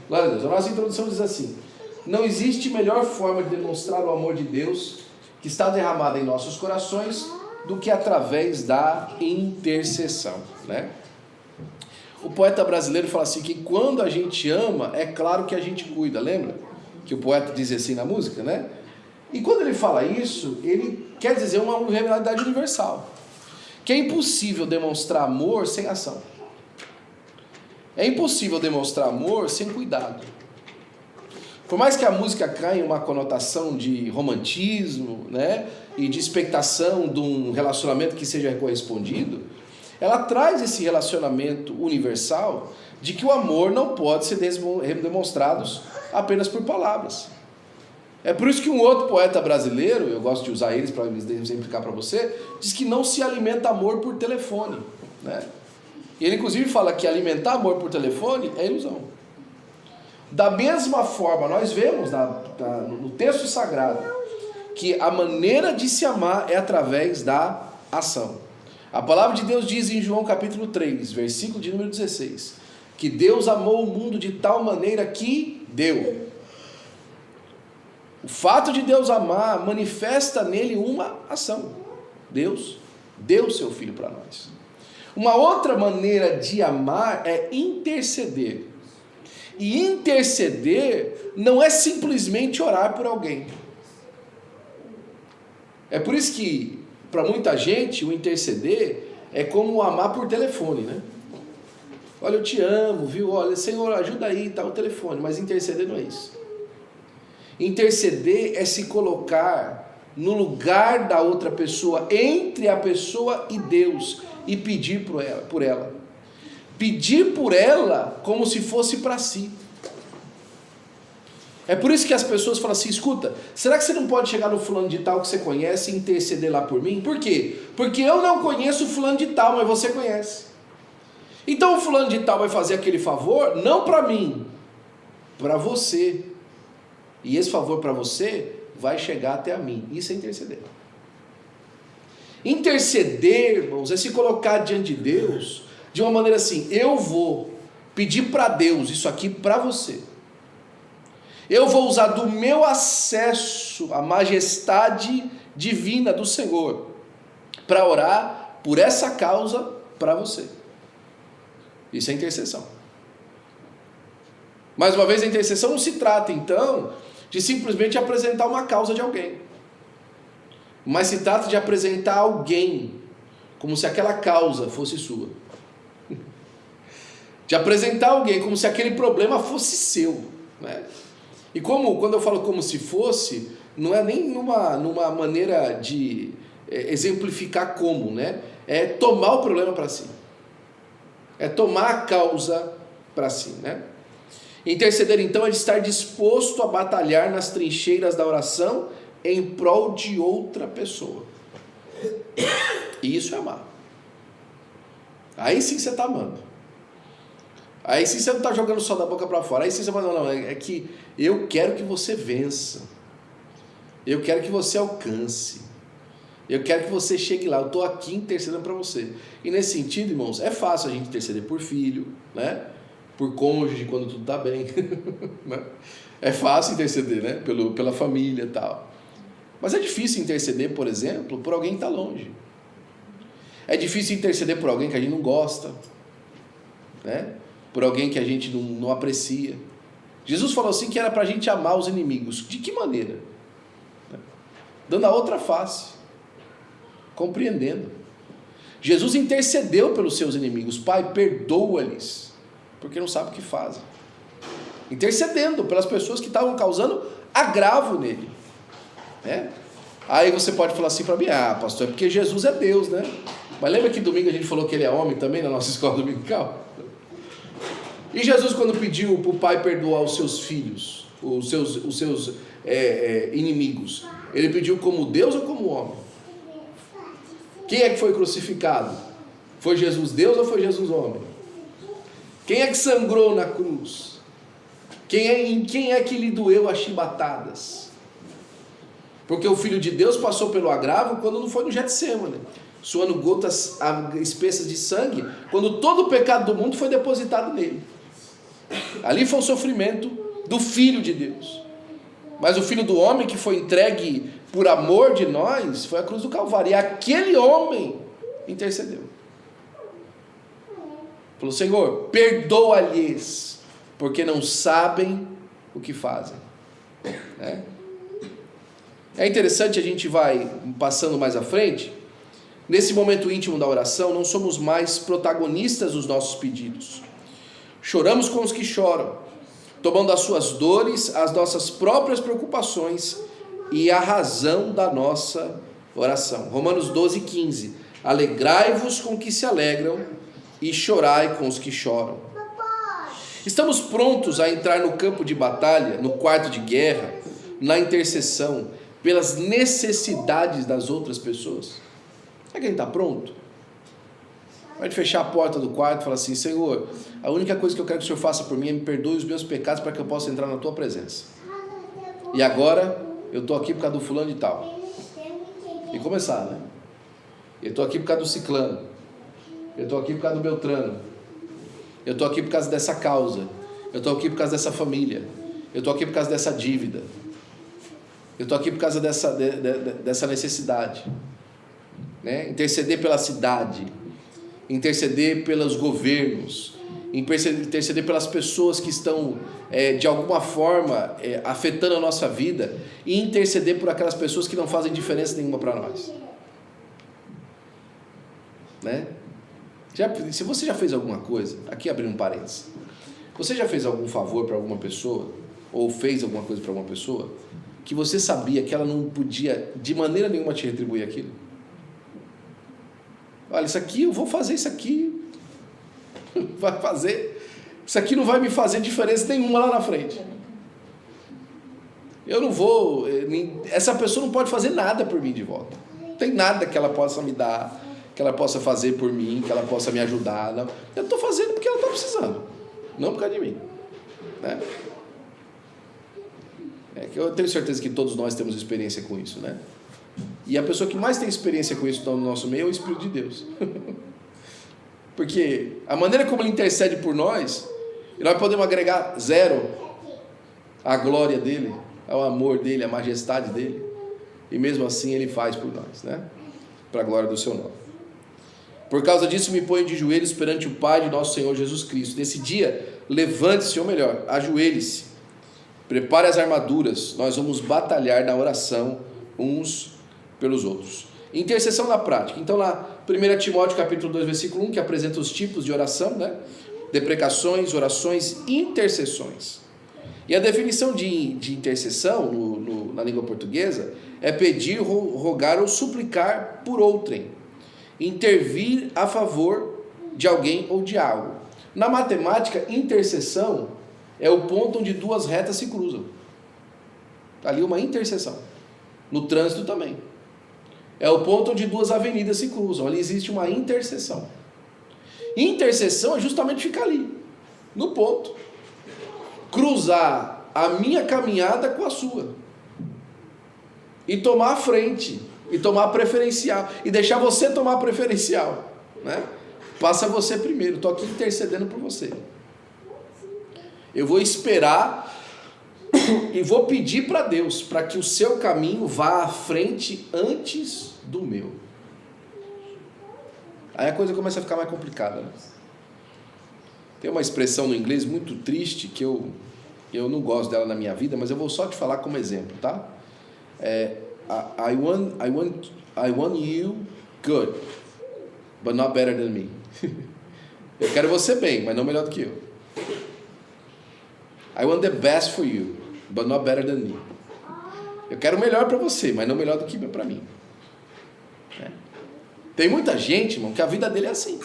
Glória a Deus. A nossa introdução diz assim: não existe melhor forma de demonstrar o amor de Deus que está derramado em nossos corações do que através da intercessão, né? O poeta brasileiro fala assim, que quando a gente ama, é claro que a gente cuida, lembra? Que o poeta diz assim na música, né? E quando ele fala isso, ele quer dizer uma realidade universal, que é impossível demonstrar amor sem ação. É impossível demonstrar amor sem cuidado. Por mais que a música caia em uma conotação de romantismo, né, e de expectação de um relacionamento que seja correspondido, ela traz esse relacionamento universal de que o amor não pode ser demonstrado apenas por palavras. É por isso que um outro poeta brasileiro, eu gosto de usar eles para exemplificar para você, diz que não se alimenta amor por telefone, né? E ele inclusive fala que alimentar amor por telefone é ilusão. Da mesma forma, nós vemos no texto sagrado que a maneira de se amar é através da ação. A palavra de Deus diz em João capítulo 3, versículo de número 16, que Deus amou o mundo de tal maneira que deu. O fato de Deus amar manifesta nele uma ação. Deus deu o seu Filho para nós. Uma outra maneira de amar é interceder. E interceder não é simplesmente orar por alguém. É por isso que, para muita gente, o interceder é como amar por telefone, né? Olha, eu te amo, viu? Olha, Senhor, ajuda aí, tá o telefone. Mas interceder não é isso. Interceder é se colocar no lugar da outra pessoa, entre a pessoa e Deus, e pedir por ela. Pedir por ela como se fosse para si. É por isso que as pessoas falam assim, escuta, será que você não pode chegar no fulano de tal que você conhece e interceder lá por mim? Por quê? Porque eu não conheço o fulano de tal, mas você conhece. Então o fulano de tal vai fazer aquele favor, não para mim, para você. E esse favor para você vai chegar até a mim. Isso é interceder. Interceder, irmãos, é se colocar diante de Deus de uma maneira assim, eu vou pedir para Deus isso aqui para você. Eu vou usar do meu acesso à majestade divina do Senhor para orar por essa causa para você. Isso é intercessão. Mais uma vez, a intercessão não se trata, então, de simplesmente apresentar uma causa de alguém. Mas se trata de apresentar alguém como se aquela causa fosse sua. De apresentar alguém como se aquele problema fosse seu, né? E quando eu falo como se fosse, não é nem numa maneira de exemplificar como, né? É tomar o problema para si. É tomar a causa para si, né? Interceder, então, é de estar disposto a batalhar nas trincheiras da oração em prol de outra pessoa. E isso é amar. Aí sim você está amando. Aí sim você não está jogando só da boca para fora. Aí sim você fala, não, é que eu quero que você vença. Eu quero que você alcance. Eu quero que você chegue lá. Eu estou aqui intercedendo para você. E nesse sentido, irmãos, é fácil a gente interceder por filho, né? Por cônjuge, quando tudo está bem. É fácil interceder, né? Pela família e tal. Mas é difícil interceder, por exemplo, por alguém que está longe. É difícil interceder por alguém que a gente não gosta, né? Por alguém que a gente não aprecia. Jesus falou assim que era para a gente amar os inimigos. De que maneira? Dando a outra face. Compreendendo. Jesus intercedeu pelos seus inimigos. Pai, perdoa-lhes, porque não sabe o que fazem. Intercedendo pelas pessoas que estavam causando agravo nele. Né? Aí você pode falar assim para mim, pastor, é porque Jesus é Deus, né? Mas lembra que domingo a gente falou que ele é homem também na nossa escola dominical? E Jesus, quando pediu para o pai perdoar os seus filhos, os seus inimigos, ele pediu como Deus ou como homem? Quem é que foi crucificado? Foi Jesus Deus ou foi Jesus homem? Quem é que sangrou na cruz? Em quem é que lhe doeu as chibatadas? Porque o Filho de Deus passou pelo agravo quando não foi no Getsêmani, suando gotas espessas de sangue, quando todo o pecado do mundo foi depositado nele. Ali foi o sofrimento do Filho de Deus. Mas o Filho do homem que foi entregue por amor de nós foi a cruz do Calvário. E aquele homem intercedeu. Falou: Senhor, perdoa-lhes, porque não sabem o que fazem. É interessante, a gente vai passando mais à frente. Nesse momento íntimo da oração, não somos mais protagonistas dos nossos pedidos. Choramos com os que choram, tomando as suas dores, as nossas próprias preocupações e a razão da nossa oração. Romanos 12:15. Alegrai-vos com os que se alegram e chorai com os que choram. Estamos prontos a entrar no campo de batalha, no quarto de guerra, na intercessão, pelas necessidades das outras pessoas? Será que a gente está pronto? Pode fechar a porta do quarto e falar assim: Senhor, a única coisa que eu quero que o Senhor faça por mim é me perdoe os meus pecados para que eu possa entrar na tua presença. E agora eu estou aqui por causa do fulano e tal. E começar, né? Eu estou aqui por causa do ciclano. Eu estou aqui por causa do beltrano. Eu estou aqui por causa dessa causa. Eu estou aqui por causa dessa família. Eu estou aqui por causa dessa dívida. Eu estou aqui por causa dessa necessidade. Né? Interceder pela cidade. Interceder pelos governos. Interceder pelas pessoas que estão, de alguma forma, afetando a nossa vida. E interceder por aquelas pessoas que não fazem diferença nenhuma para nós. Né? Se você já fez alguma coisa, aqui abrindo um parênteses, você já fez algum favor para alguma pessoa, ou fez alguma coisa para alguma pessoa, que você sabia que ela não podia de maneira nenhuma te retribuir aquilo? Olha, isso aqui, eu vou fazer isso aqui, vai fazer, isso aqui não vai me fazer diferença nenhuma lá na frente. Eu não vou, essa pessoa não pode fazer nada por mim de volta, não tem nada que ela possa me dar, que ela possa fazer por mim, que ela possa me ajudar. Não. Eu estou fazendo porque ela está precisando, não por causa de mim. Né? Que eu tenho certeza que todos nós temos experiência com isso. Né? E a pessoa que mais tem experiência com isso no nosso meio é o Espírito de Deus. Porque a maneira como Ele intercede por nós, nós podemos agregar zero à glória dEle, ao amor dEle, à majestade dEle. E mesmo assim Ele faz por nós, né? Para a glória do seu nome. Por causa disso me ponho de joelhos perante o Pai de nosso Senhor Jesus Cristo. Nesse dia, levante-se, ou melhor, ajoelhe-se. Prepare as armaduras. Nós vamos batalhar na oração uns pelos outros. Intercessão na prática. Então lá, 1 Timóteo capítulo 2, versículo 1, que apresenta os tipos de oração, né? Deprecações, orações, intercessões. E a definição de intercessão na língua portuguesa é pedir, rogar ou suplicar por outrem. Intervir a favor de alguém ou de algo. Na matemática, interseção é o ponto onde duas retas se cruzam. Ali uma interseção. No trânsito também. É o ponto onde duas avenidas se cruzam. Ali existe uma interseção. Interseção é justamente ficar ali, no ponto. Cruzar a minha caminhada com a sua. E tomar a frente. E tomar preferencial. E deixar você tomar preferencial. Né? Passa você primeiro. Estou aqui intercedendo por você. Eu vou esperar e vou pedir para Deus para que o seu caminho vá à frente antes do meu. Aí a coisa começa a ficar mais complicada. Né? Tem uma expressão no inglês muito triste que eu não gosto dela na minha vida, mas eu vou só te falar como exemplo, tá? I want you good, but not better than me. Eu quero você bem, mas não melhor do que eu. I want the best for you, but not better than me. Eu quero o melhor para você, mas não melhor do que para mim. Tem muita gente, irmão, que a vida dele é assim.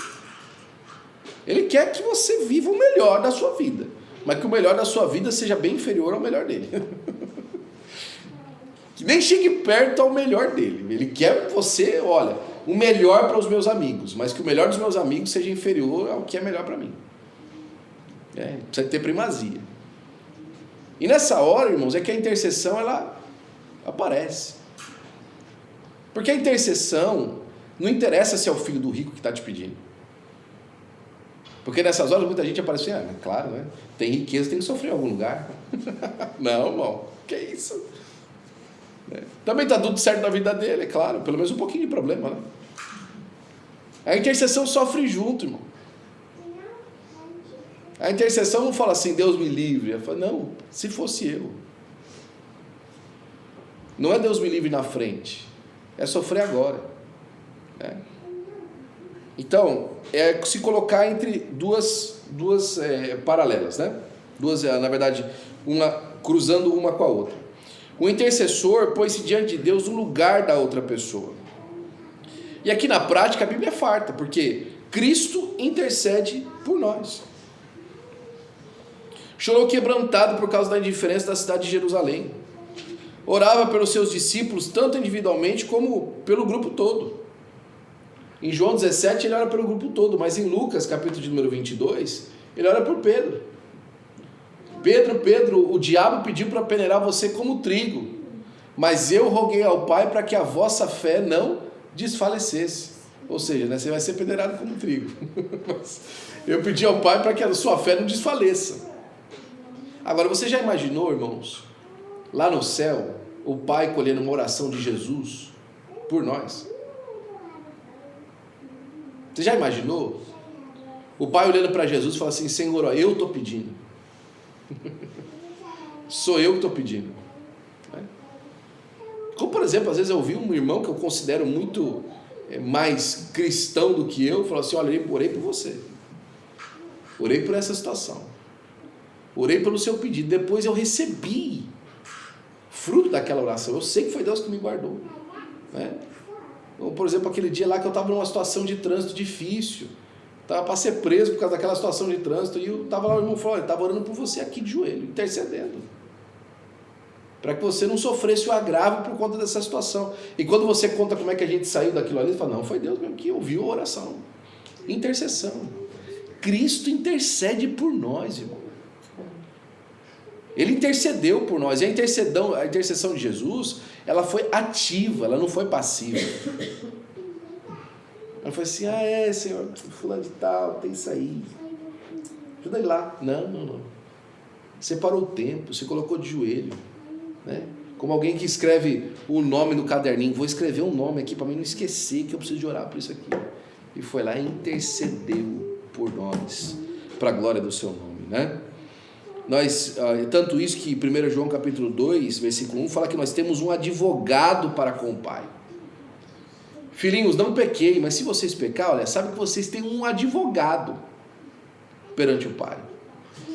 Ele quer que você viva o melhor da sua vida, mas que o melhor da sua vida seja bem inferior ao melhor dele. Que nem chegue perto ao melhor dele. Ele quer você, olha, o melhor para os meus amigos, mas que o melhor dos meus amigos seja inferior ao que é melhor para mim. Precisa ter primazia. E nessa hora, irmãos, é que a intercessão ela aparece. Porque a intercessão não interessa se é o filho do rico que está te pedindo. Porque nessas horas muita gente aparece assim, mas claro, né? Tem riqueza, tem que sofrer em algum lugar. Não, irmão, que isso? Também está tudo certo na vida dele, é claro, pelo menos um pouquinho de problema, né? A intercessão sofre junto, irmão. A intercessão não fala assim, Deus me livre. Ela fala, não, se fosse eu. Não é Deus me livre na frente, é sofrer agora. Né? Então, é se colocar entre duas paralelas, né? Duas, na verdade, uma cruzando uma com a outra. O intercessor põe-se diante de Deus no lugar da outra pessoa. E aqui na prática a Bíblia é farta, porque Cristo intercede por nós. Chorou quebrantado por causa da indiferença da cidade de Jerusalém. Orava pelos seus discípulos, tanto individualmente como pelo grupo todo. Em João 17 ele ora pelo grupo todo, mas em Lucas, capítulo de número 22, ele ora por Pedro. Pedro, o diabo pediu para peneirar você como trigo, mas eu roguei ao Pai para que a vossa fé não desfalecesse. Ou seja, né, você vai ser peneirado como trigo. Eu pedi ao Pai para que a sua fé não desfaleça. Agora, você já imaginou, irmãos, lá no céu, o Pai colhendo uma oração de Jesus por nós? Você já imaginou? O Pai olhando para Jesus e falando assim, Senhor, ó, eu estou pedindo. Sou eu que estou pedindo. Como, por exemplo, às vezes eu ouvi um irmão que eu considero muito mais cristão do que eu, falou assim, olha, eu orei por você. Orei por essa situação. Orei pelo seu pedido. Depois eu recebi fruto daquela oração. Eu sei que foi Deus que me guardou. Né? Ou, por exemplo, aquele dia lá que eu estava numa situação de trânsito difícil. Estava para ser preso por causa daquela situação de trânsito. E eu estava lá, o irmão falou, olha, estava orando por você aqui de joelho, intercedendo. Para que você não sofresse o agravo por conta dessa situação. E quando você conta como é que a gente saiu daquilo ali, você fala, não, foi Deus mesmo que ouviu a oração. Intercessão. Cristo intercede por nós, irmão. Ele intercedeu por nós. E a intercessão de Jesus, ela foi ativa, ela não foi passiva. Ela foi assim, Senhor, fulano de tal, tem isso aí. Ajuda ele lá. Não. Você parou o tempo, você colocou de joelho. Né? Como alguém que escreve o nome no caderninho, vou escrever um nome aqui para mim não esquecer que eu preciso de orar por isso aqui. E foi lá e intercedeu por nós, para a glória do seu nome, né? Tanto isso que 1 João capítulo 2, versículo 1, fala que nós temos um advogado para com o Pai. Filhinhos, não pequei, mas se vocês pecar, olha, sabe que vocês têm um advogado perante o Pai.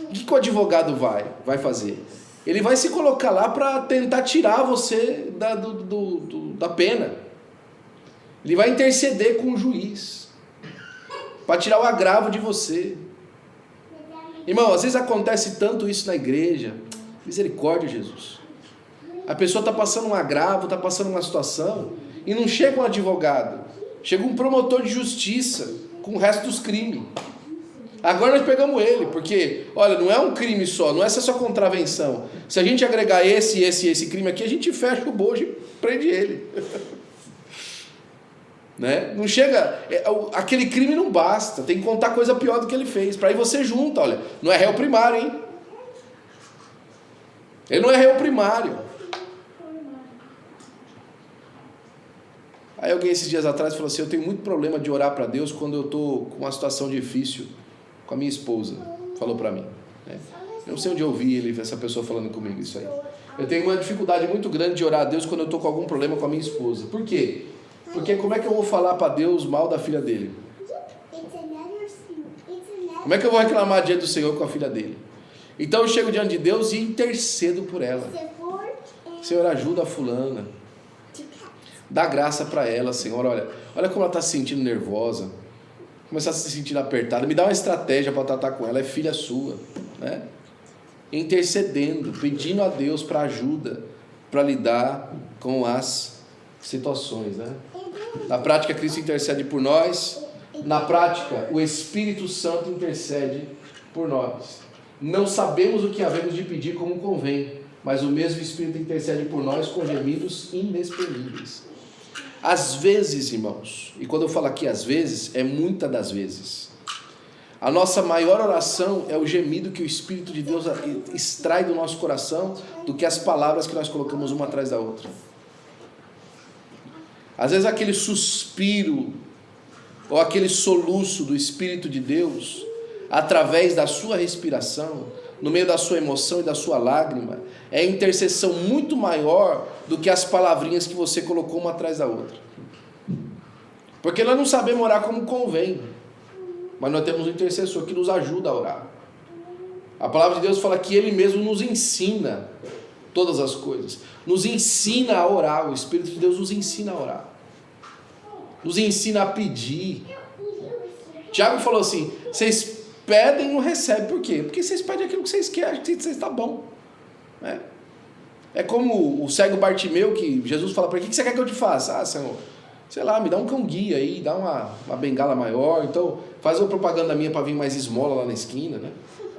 O que o advogado vai fazer? Ele vai se colocar lá para tentar tirar você da pena. Ele vai interceder com o juiz para tirar o agravo de você. Irmão, às vezes acontece tanto isso na igreja. Misericórdia, Jesus. A pessoa está passando um agravo, está passando uma situação, e não chega um advogado, chega um promotor de justiça com o resto dos crimes. Agora nós pegamos ele, porque, olha, não é um crime só, não é essa só contravenção. Se a gente agregar esse crime aqui, a gente fecha o bojo e prende ele. Né? Não chega, aquele crime não basta, tem que contar coisa pior do que ele fez, para aí você junta, olha, não é réu primário, hein? Ele não é réu primário. Aí alguém esses dias atrás falou assim, eu tenho muito problema de orar para Deus quando eu estou com uma situação difícil com a minha esposa, falou para mim. Né? Eu não sei onde eu ouvi essa pessoa falando comigo isso aí. Eu tenho uma dificuldade muito grande de orar a Deus quando eu estou com algum problema com a minha esposa. Por quê? Porque como é que eu vou falar para Deus mal da filha dele? Como é que eu vou reclamar diante do Senhor com a filha dele? Então eu chego diante de Deus e intercedo por ela. Senhor, ajuda a fulana. Dá graça para ela, Senhor. Olha como ela está se sentindo nervosa. Começar a se sentir apertada. Me dá uma estratégia para tratar com ela. É filha sua. Né? Intercedendo, pedindo a Deus para ajuda, para lidar com as situações. Né? Na prática, Cristo intercede por nós. Na prática, o Espírito Santo intercede por nós. Não sabemos o que havemos de pedir como convém, mas o mesmo Espírito intercede por nós com gemidos inexprimíveis. Às vezes, irmãos, e quando eu falo aqui às vezes, é muitas das vezes, A nossa maior oração é o gemido que o Espírito de Deus extrai do nosso coração do que as palavras que nós colocamos uma atrás da outra. Às vezes aquele suspiro ou aquele soluço do Espírito de Deus, através da sua respiração, no meio da sua emoção e da sua lágrima, é intercessão muito maior do que as palavrinhas que você colocou uma atrás da outra. Porque nós não sabemos orar como convém, mas nós temos um intercessor que nos ajuda a orar. A palavra de Deus fala que Ele mesmo nos ensina todas as coisas, nos ensina a orar. O Espírito de Deus nos ensina a orar, nos ensina a pedir. Tiago falou assim: vocês pedem e não recebem. Por quê? Porque vocês pedem aquilo que vocês querem, que vocês está bom. É como o cego Bartimeu, que Jesus fala para ele: o que você quer que eu te faça? Ah, Senhor, sei lá, me dá um cão guia aí, dá uma bengala maior, então faz uma propaganda minha para vir mais esmola lá na esquina, né?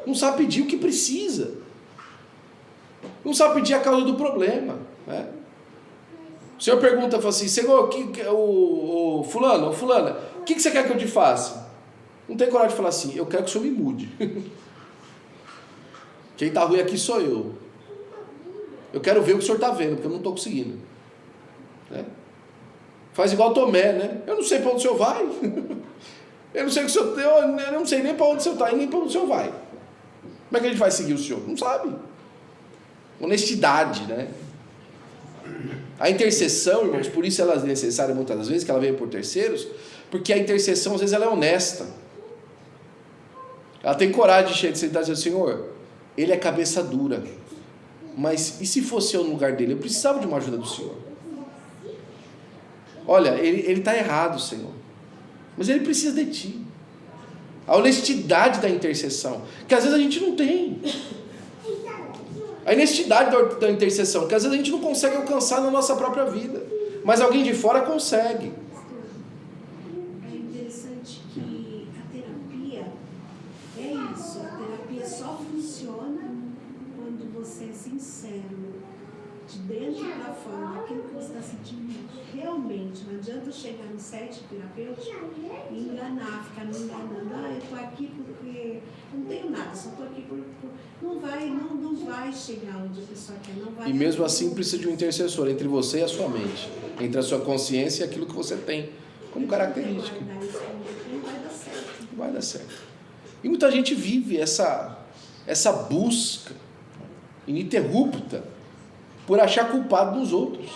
Não sabe pedir o que precisa, não sabe pedir a causa do problema, né? O Senhor pergunta, fala assim: Senhor, fulana, o que você quer que eu te faça? Não tem coragem de falar assim: eu quero que o Senhor me mude. Quem está ruim aqui sou eu. Eu quero ver o que o Senhor está vendo, porque eu não estou conseguindo, né? Faz igual Tomé, né? Eu não sei para onde o Senhor vai. Eu não sei o que o Senhor, eu não sei nem para onde o Senhor está e nem para onde o Senhor vai. Como é que a gente vai seguir o Senhor? Não sabe. Honestidade, né? A intercessão, irmãos, por isso ela é necessária muitas das vezes, que ela veio por terceiros, porque a intercessão às vezes ela é honesta. Ela tem coragem de sentar e dizer: Senhor, ele é cabeça dura, mas e se fosse eu no lugar dele? Eu precisava de uma ajuda do Senhor. Olha, ele está errado, Senhor, mas ele precisa de ti. A honestidade da intercessão, que às vezes a gente não tem. A honestidade da intercessão, que às vezes a gente não consegue alcançar na nossa própria vida, mas alguém de fora consegue. É interessante que a terapia é isso. A terapia só funciona quando você é sincero, de dentro para fora, aquilo que você está sentindo realmente. Não adianta chegar no set terapêutico e enganar, ficar me enganando. Ah, eu estou aqui porque não tenho nada, só estou aqui por... Não vai chegar onde a pessoa quer. Não vai. E mesmo assim precisa de um intercessor entre você e a sua mente, entre a sua consciência e aquilo que você tem como característica. Não vai dar certo. Não vai dar certo. E muita gente vive essa busca ininterrupta por achar culpado nos outros.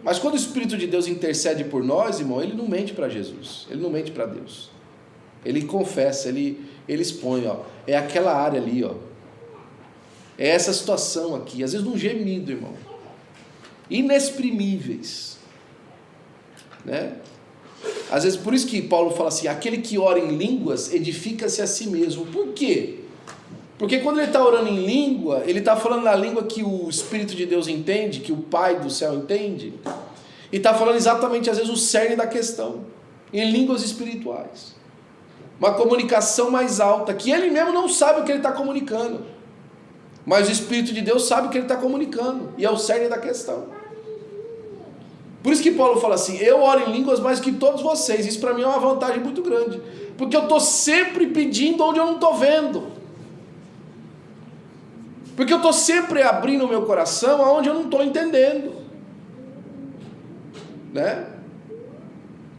Mas quando o Espírito de Deus intercede por nós, irmão, ele não mente para Jesus, ele não mente para Deus. Ele confessa, ele expõe, ó, é aquela área ali, ó, é essa situação aqui, às vezes num gemido, irmão, inexprimíveis, né? Às vezes, por isso que Paulo fala assim: aquele que ora em línguas edifica-se a si mesmo. Por quê? Porque quando ele está orando em língua, ele está falando na língua que o Espírito de Deus entende, que o Pai do céu entende, e está falando exatamente, às vezes, o cerne da questão, em línguas espirituais. Uma comunicação mais alta, que ele mesmo não sabe o que ele está comunicando, mas o Espírito de Deus sabe o que ele está comunicando, e é o cerne da questão. Por isso que Paulo fala assim: eu oro em línguas mais que todos vocês. Isso para mim é uma vantagem muito grande, porque eu estou sempre pedindo onde eu não estou vendo, porque eu estou sempre abrindo o meu coração aonde eu não estou entendendo, né?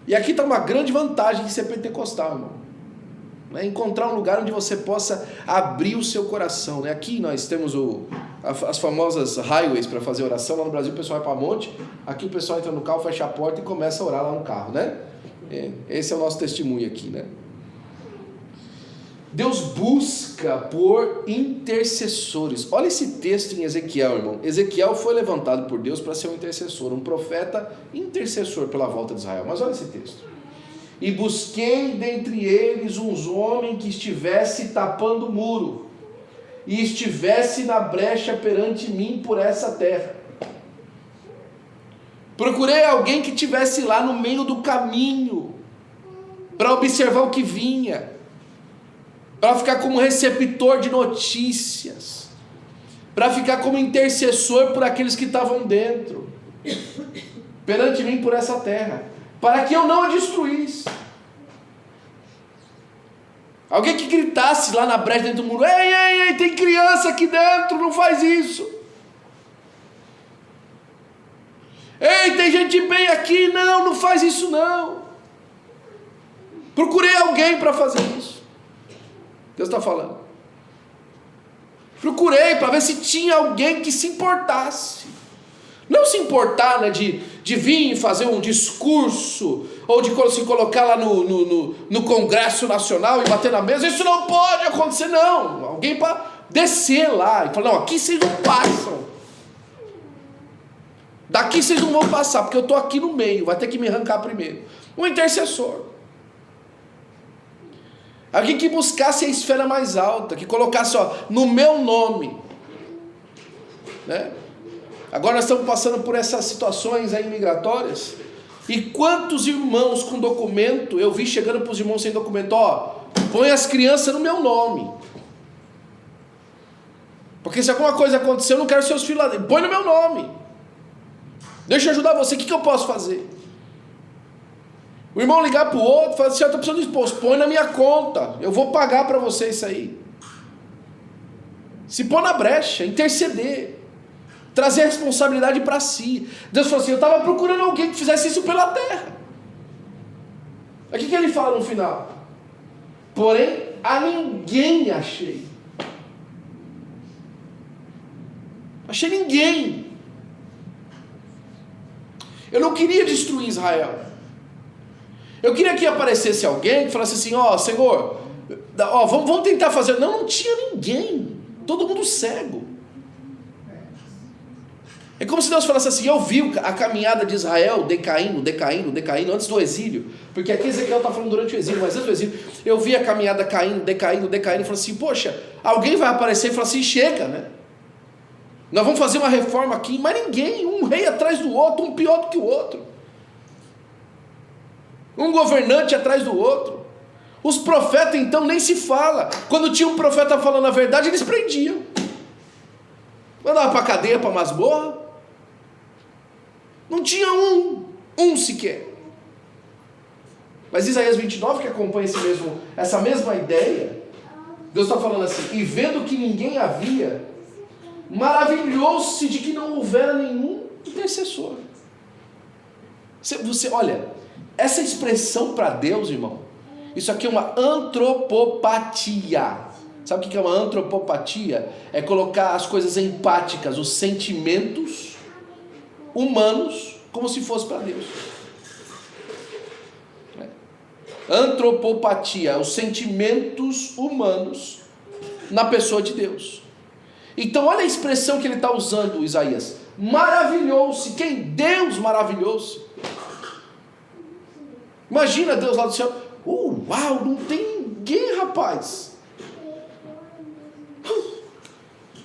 E aqui está uma grande vantagem de ser pentecostal, irmão, né? Encontrar um lugar onde você possa abrir o seu coração, né? Aqui nós temos as famosas highways para fazer oração. Lá no Brasil o pessoal vai para monte, aqui o pessoal entra no carro, fecha a porta e começa a orar lá no carro, né? Esse é o nosso testemunho aqui, né? Deus busca por intercessores. Olha esse texto em Ezequiel, irmão. Ezequiel foi levantado por Deus para ser um intercessor, um profeta intercessor pela volta de Israel. Mas olha esse texto: e busquei dentre eles uns homens que estivesse tapando o muro e estivesse na brecha perante mim por essa terra. Procurei alguém que estivesse lá no meio do caminho para observar o que vinha, para ficar como receptor de notícias, para ficar como intercessor por aqueles que estavam dentro, perante mim por essa terra, para que eu não a destruísse. Alguém que gritasse lá na brecha dentro do muro: ei, tem criança aqui dentro, não faz isso. Ei, tem gente bem aqui, não faz isso não. Procurei alguém para fazer isso. Deus está falando. Procurei para ver se tinha alguém que se importasse. Não se importar, né, de vir fazer um discurso, ou de se colocar lá no Congresso Nacional e bater na mesa. Isso não pode acontecer, não. Alguém para descer lá e falar: não, aqui vocês não passam. Daqui vocês não vão passar, porque eu estou aqui no meio, vai ter que me arrancar primeiro. Um intercessor. Alguém que buscasse a esfera mais alta, que colocasse, no meu nome. Né? Agora nós estamos passando por essas situações aí migratórias. E quantos irmãos com documento, eu vi chegando para os irmãos sem documento: põe as crianças no meu nome. Porque se alguma coisa acontecer, eu não quero seus filhos lá dentro. Põe no meu nome. Deixa eu ajudar você, o que eu posso fazer? O irmão ligar para o outro, falar assim: eu estou precisando de esposo, põe na minha conta, eu vou pagar para você isso aí. Se pôr na brecha, interceder, trazer a responsabilidade para si. Deus falou assim: eu estava procurando alguém que fizesse isso pela terra. O que ele fala no final? Porém, a ninguém achei. Achei ninguém. Eu não queria destruir Israel. Eu queria que aparecesse alguém que falasse assim: Senhor, vamos tentar fazer. Não tinha ninguém. Todo mundo cego. É como se Deus falasse assim: eu vi a caminhada de Israel decaindo antes do exílio. Porque aqui Ezequiel está falando durante o exílio, mas antes do exílio, eu vi a caminhada decaindo. E falei assim: poxa, alguém vai aparecer e falar assim: chega, né? Nós vamos fazer uma reforma aqui, mas ninguém, um rei atrás do outro, um pior do que o outro. Um governante atrás do outro. Os profetas então nem se fala. Quando tinha um profeta falando a verdade, eles prendiam. Mandavam para a cadeia, para a masmorra. Não tinha um sequer. Mas Isaías 29, que acompanha essa mesma ideia, Deus está falando assim: e vendo que ninguém havia, maravilhou-se de que não houvera nenhum intercessor. Você olha, essa expressão para Deus, irmão, isso aqui é uma antropopatia. Sabe o que é uma antropopatia? É colocar as coisas empáticas, os sentimentos humanos, como se fosse para Deus. Antropopatia, os sentimentos humanos na pessoa de Deus. Então olha a expressão que ele está usando, Isaías: maravilhou-se. Quem? Deus maravilhou-se. Imagina Deus lá do céu: uau, não tem ninguém, rapaz.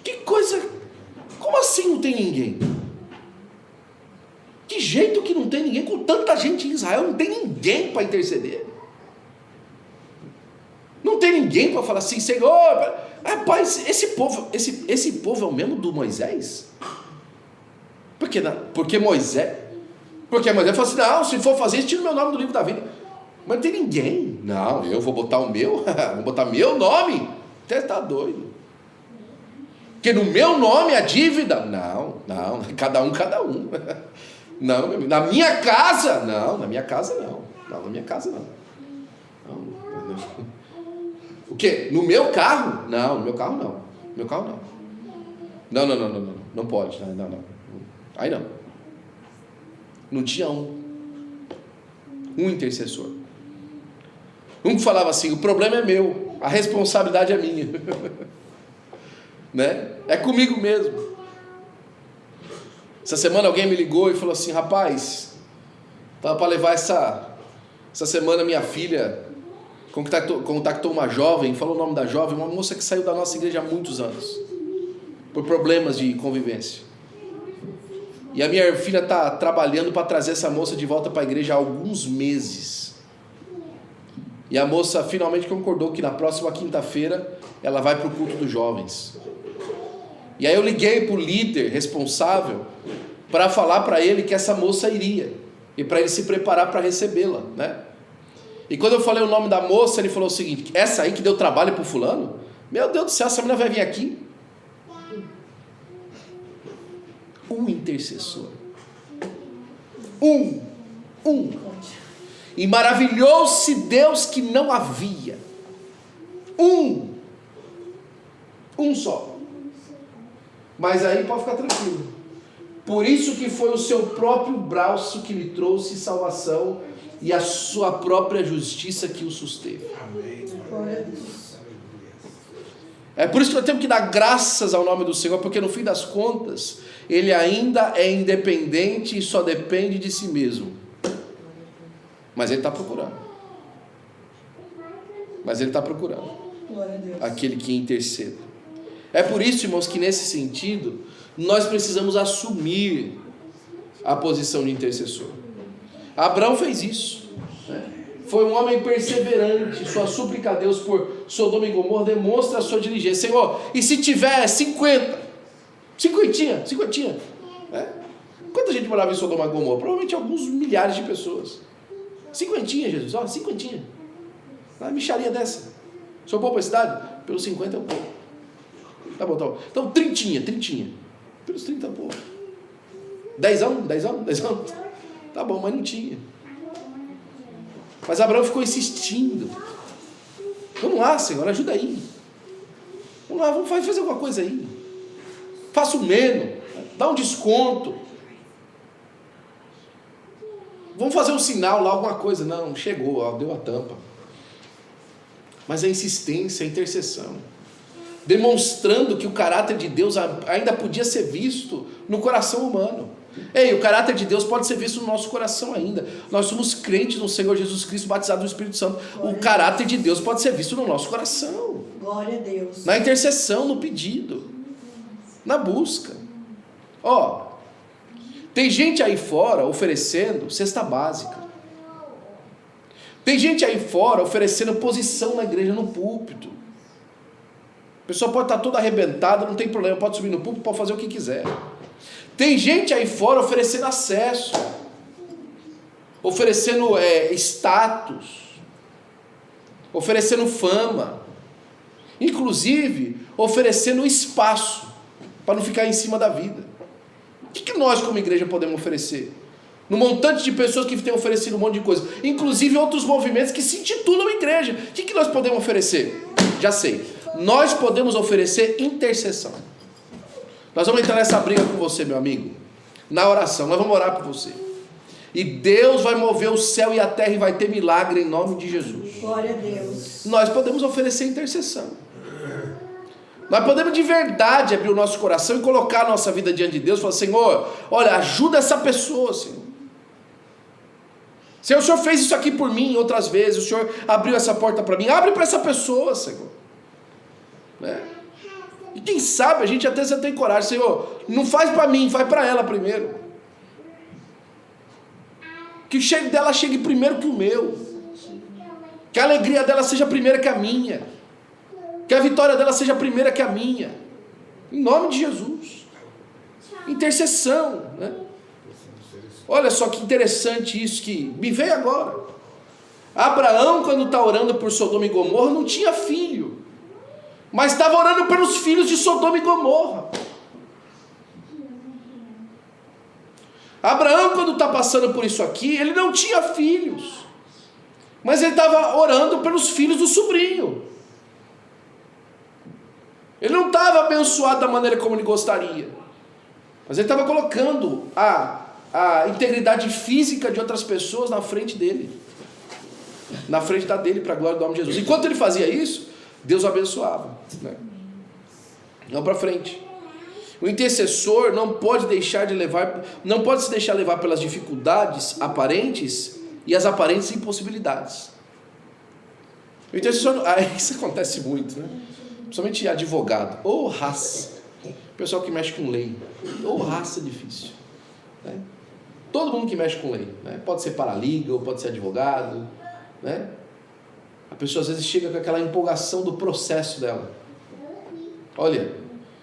Que coisa, como assim não tem ninguém? Que jeito que não tem ninguém? Com tanta gente em Israel, não tem ninguém para interceder. Não tem ninguém para falar assim: Senhor, rapaz, esse povo é o mesmo do Moisés? Porque Moisés falou assim: não, se for fazer isso, tira o meu nome do livro da vida. Mas não tem ninguém. Não, eu vou botar o meu, vou botar meu nome. Até está doido. Porque no meu nome a dívida. Não, cada um. Não, na minha casa. Não, na minha casa não. Não, na minha casa não. Não. O quê? No meu carro? Não, no meu carro não. No meu carro não. Não. Não pode. Não. Aí não. Não tinha um intercessor. Um que falava assim: o problema é meu, a responsabilidade é minha. Né? É comigo mesmo. Essa semana alguém me ligou e falou assim: rapaz, estava para levar essa semana minha filha contactou uma jovem, falou o nome da jovem, uma moça que saiu da nossa igreja há muitos anos, por problemas de convivência. E a minha filha está trabalhando para trazer essa moça de volta para a igreja há alguns meses. E a moça finalmente concordou que na próxima quinta-feira ela vai para o culto dos jovens. E aí eu liguei para o líder responsável para falar para ele que essa moça iria, e para ele se preparar para recebê-la, né? E quando eu falei o nome da moça, ele falou o seguinte: essa aí que deu trabalho pro fulano? Meu Deus do céu, essa menina vai vir aqui? Um intercessor. Um. E maravilhou-se Deus que não havia. Um só. Mas aí pode ficar tranquilo. Por isso que foi o seu próprio braço que lhe trouxe salvação e a sua própria justiça que o susteve. Amém. É por isso que nós temos que dar graças ao nome do Senhor, porque no fim das contas, Ele ainda é independente e só depende de si mesmo. Mas Ele está procurando. Aquele que interceda. É por isso, irmãos, que nesse sentido, nós precisamos assumir a posição de intercessor. Abraão fez isso, né? Foi um homem perseverante. Sua súplica a Deus por Sodoma e Gomorra demonstra a sua diligência. Senhor, e se tiver 50? Cinquentinha, né? Quanta gente morava em Sodoma e Gomorra? Provavelmente alguns milhares de pessoas. Cinquentinha, Jesus, ó, cinquentinha. Uma micharia dessa. O senhor pôr para a cidade? Pelos 50 eu pôr. Tá bom. Então, trintinha. Pelos 30 eu pôr. 10 anos. Tá bom, mas não tinha. Mas Abraão ficou insistindo. Vamos lá, Senhor, ajuda aí. Vamos lá, vamos fazer alguma coisa aí. Faça o menos, dá um desconto. Vamos fazer um sinal lá, alguma coisa. Não, chegou, ó, deu a tampa. Mas a insistência, a intercessão, demonstrando que o caráter de Deus ainda podia ser visto no coração humano. Ei, o caráter de Deus pode ser visto no nosso coração ainda. Nós somos crentes no Senhor Jesus Cristo, batizados no Espírito Santo. O caráter de Deus pode ser visto no nosso coração. Glória a Deus. Na intercessão, no pedido, na busca. Tem gente aí fora oferecendo cesta básica. Tem gente aí fora oferecendo posição na igreja, no púlpito. A pessoa pode estar toda arrebentada, não tem problema, pode subir no púlpito, pode fazer o que quiser. Tem gente aí fora oferecendo acesso, oferecendo status, oferecendo fama, inclusive oferecendo espaço para não ficar em cima da vida. O que nós como igreja podemos oferecer? No montante de pessoas que têm oferecido um monte de coisa, inclusive outros movimentos que se intitulam igreja. O que nós podemos oferecer? Já sei, nós podemos oferecer intercessão. Nós vamos entrar nessa briga com você, meu amigo, na oração. Nós vamos orar por você. E Deus vai mover o céu e a terra e vai ter milagre em nome de Jesus. Glória a Deus. Nós podemos oferecer intercessão. Nós podemos de verdade abrir o nosso coração e colocar a nossa vida diante de Deus e falar: Senhor, olha, ajuda essa pessoa, Senhor. Senhor, o Senhor fez isso aqui por mim outras vezes, o Senhor abriu essa porta para mim, abre para essa pessoa, Senhor. Né? E quem sabe a gente até já tem coragem: Senhor, não faz para mim, faz para ela primeiro. Que o cheiro dela chegue primeiro que o meu. Que a alegria dela seja primeira que a minha. Que a vitória dela seja primeira que a minha. Em nome de Jesus. Intercessão, né? Olha só que interessante isso que me veio agora. Abraão, quando está orando por Sodoma e Gomorra, não tinha filho, mas estava orando pelos filhos de Sodoma e Gomorra. Abraão, quando está passando por isso aqui, ele não tinha filhos, mas ele estava orando pelos filhos do sobrinho. Ele não estava abençoado da maneira como ele gostaria, mas ele estava colocando a integridade física de outras pessoas na frente dele, na frente da dele, para a glória do nome de Jesus. Enquanto ele fazia isso, Deus o abençoava, né? Não para frente. O intercessor não pode se deixar levar pelas dificuldades aparentes e as aparentes impossibilidades. O intercessor, isso acontece muito, né? Principalmente advogado, ou raça, pessoal que mexe com lei, ou raça difícil, né? Todo mundo que mexe com lei, né? Pode ser paralegal, ou pode ser advogado, né? A pessoa às vezes chega com aquela empolgação do processo dela. Olha,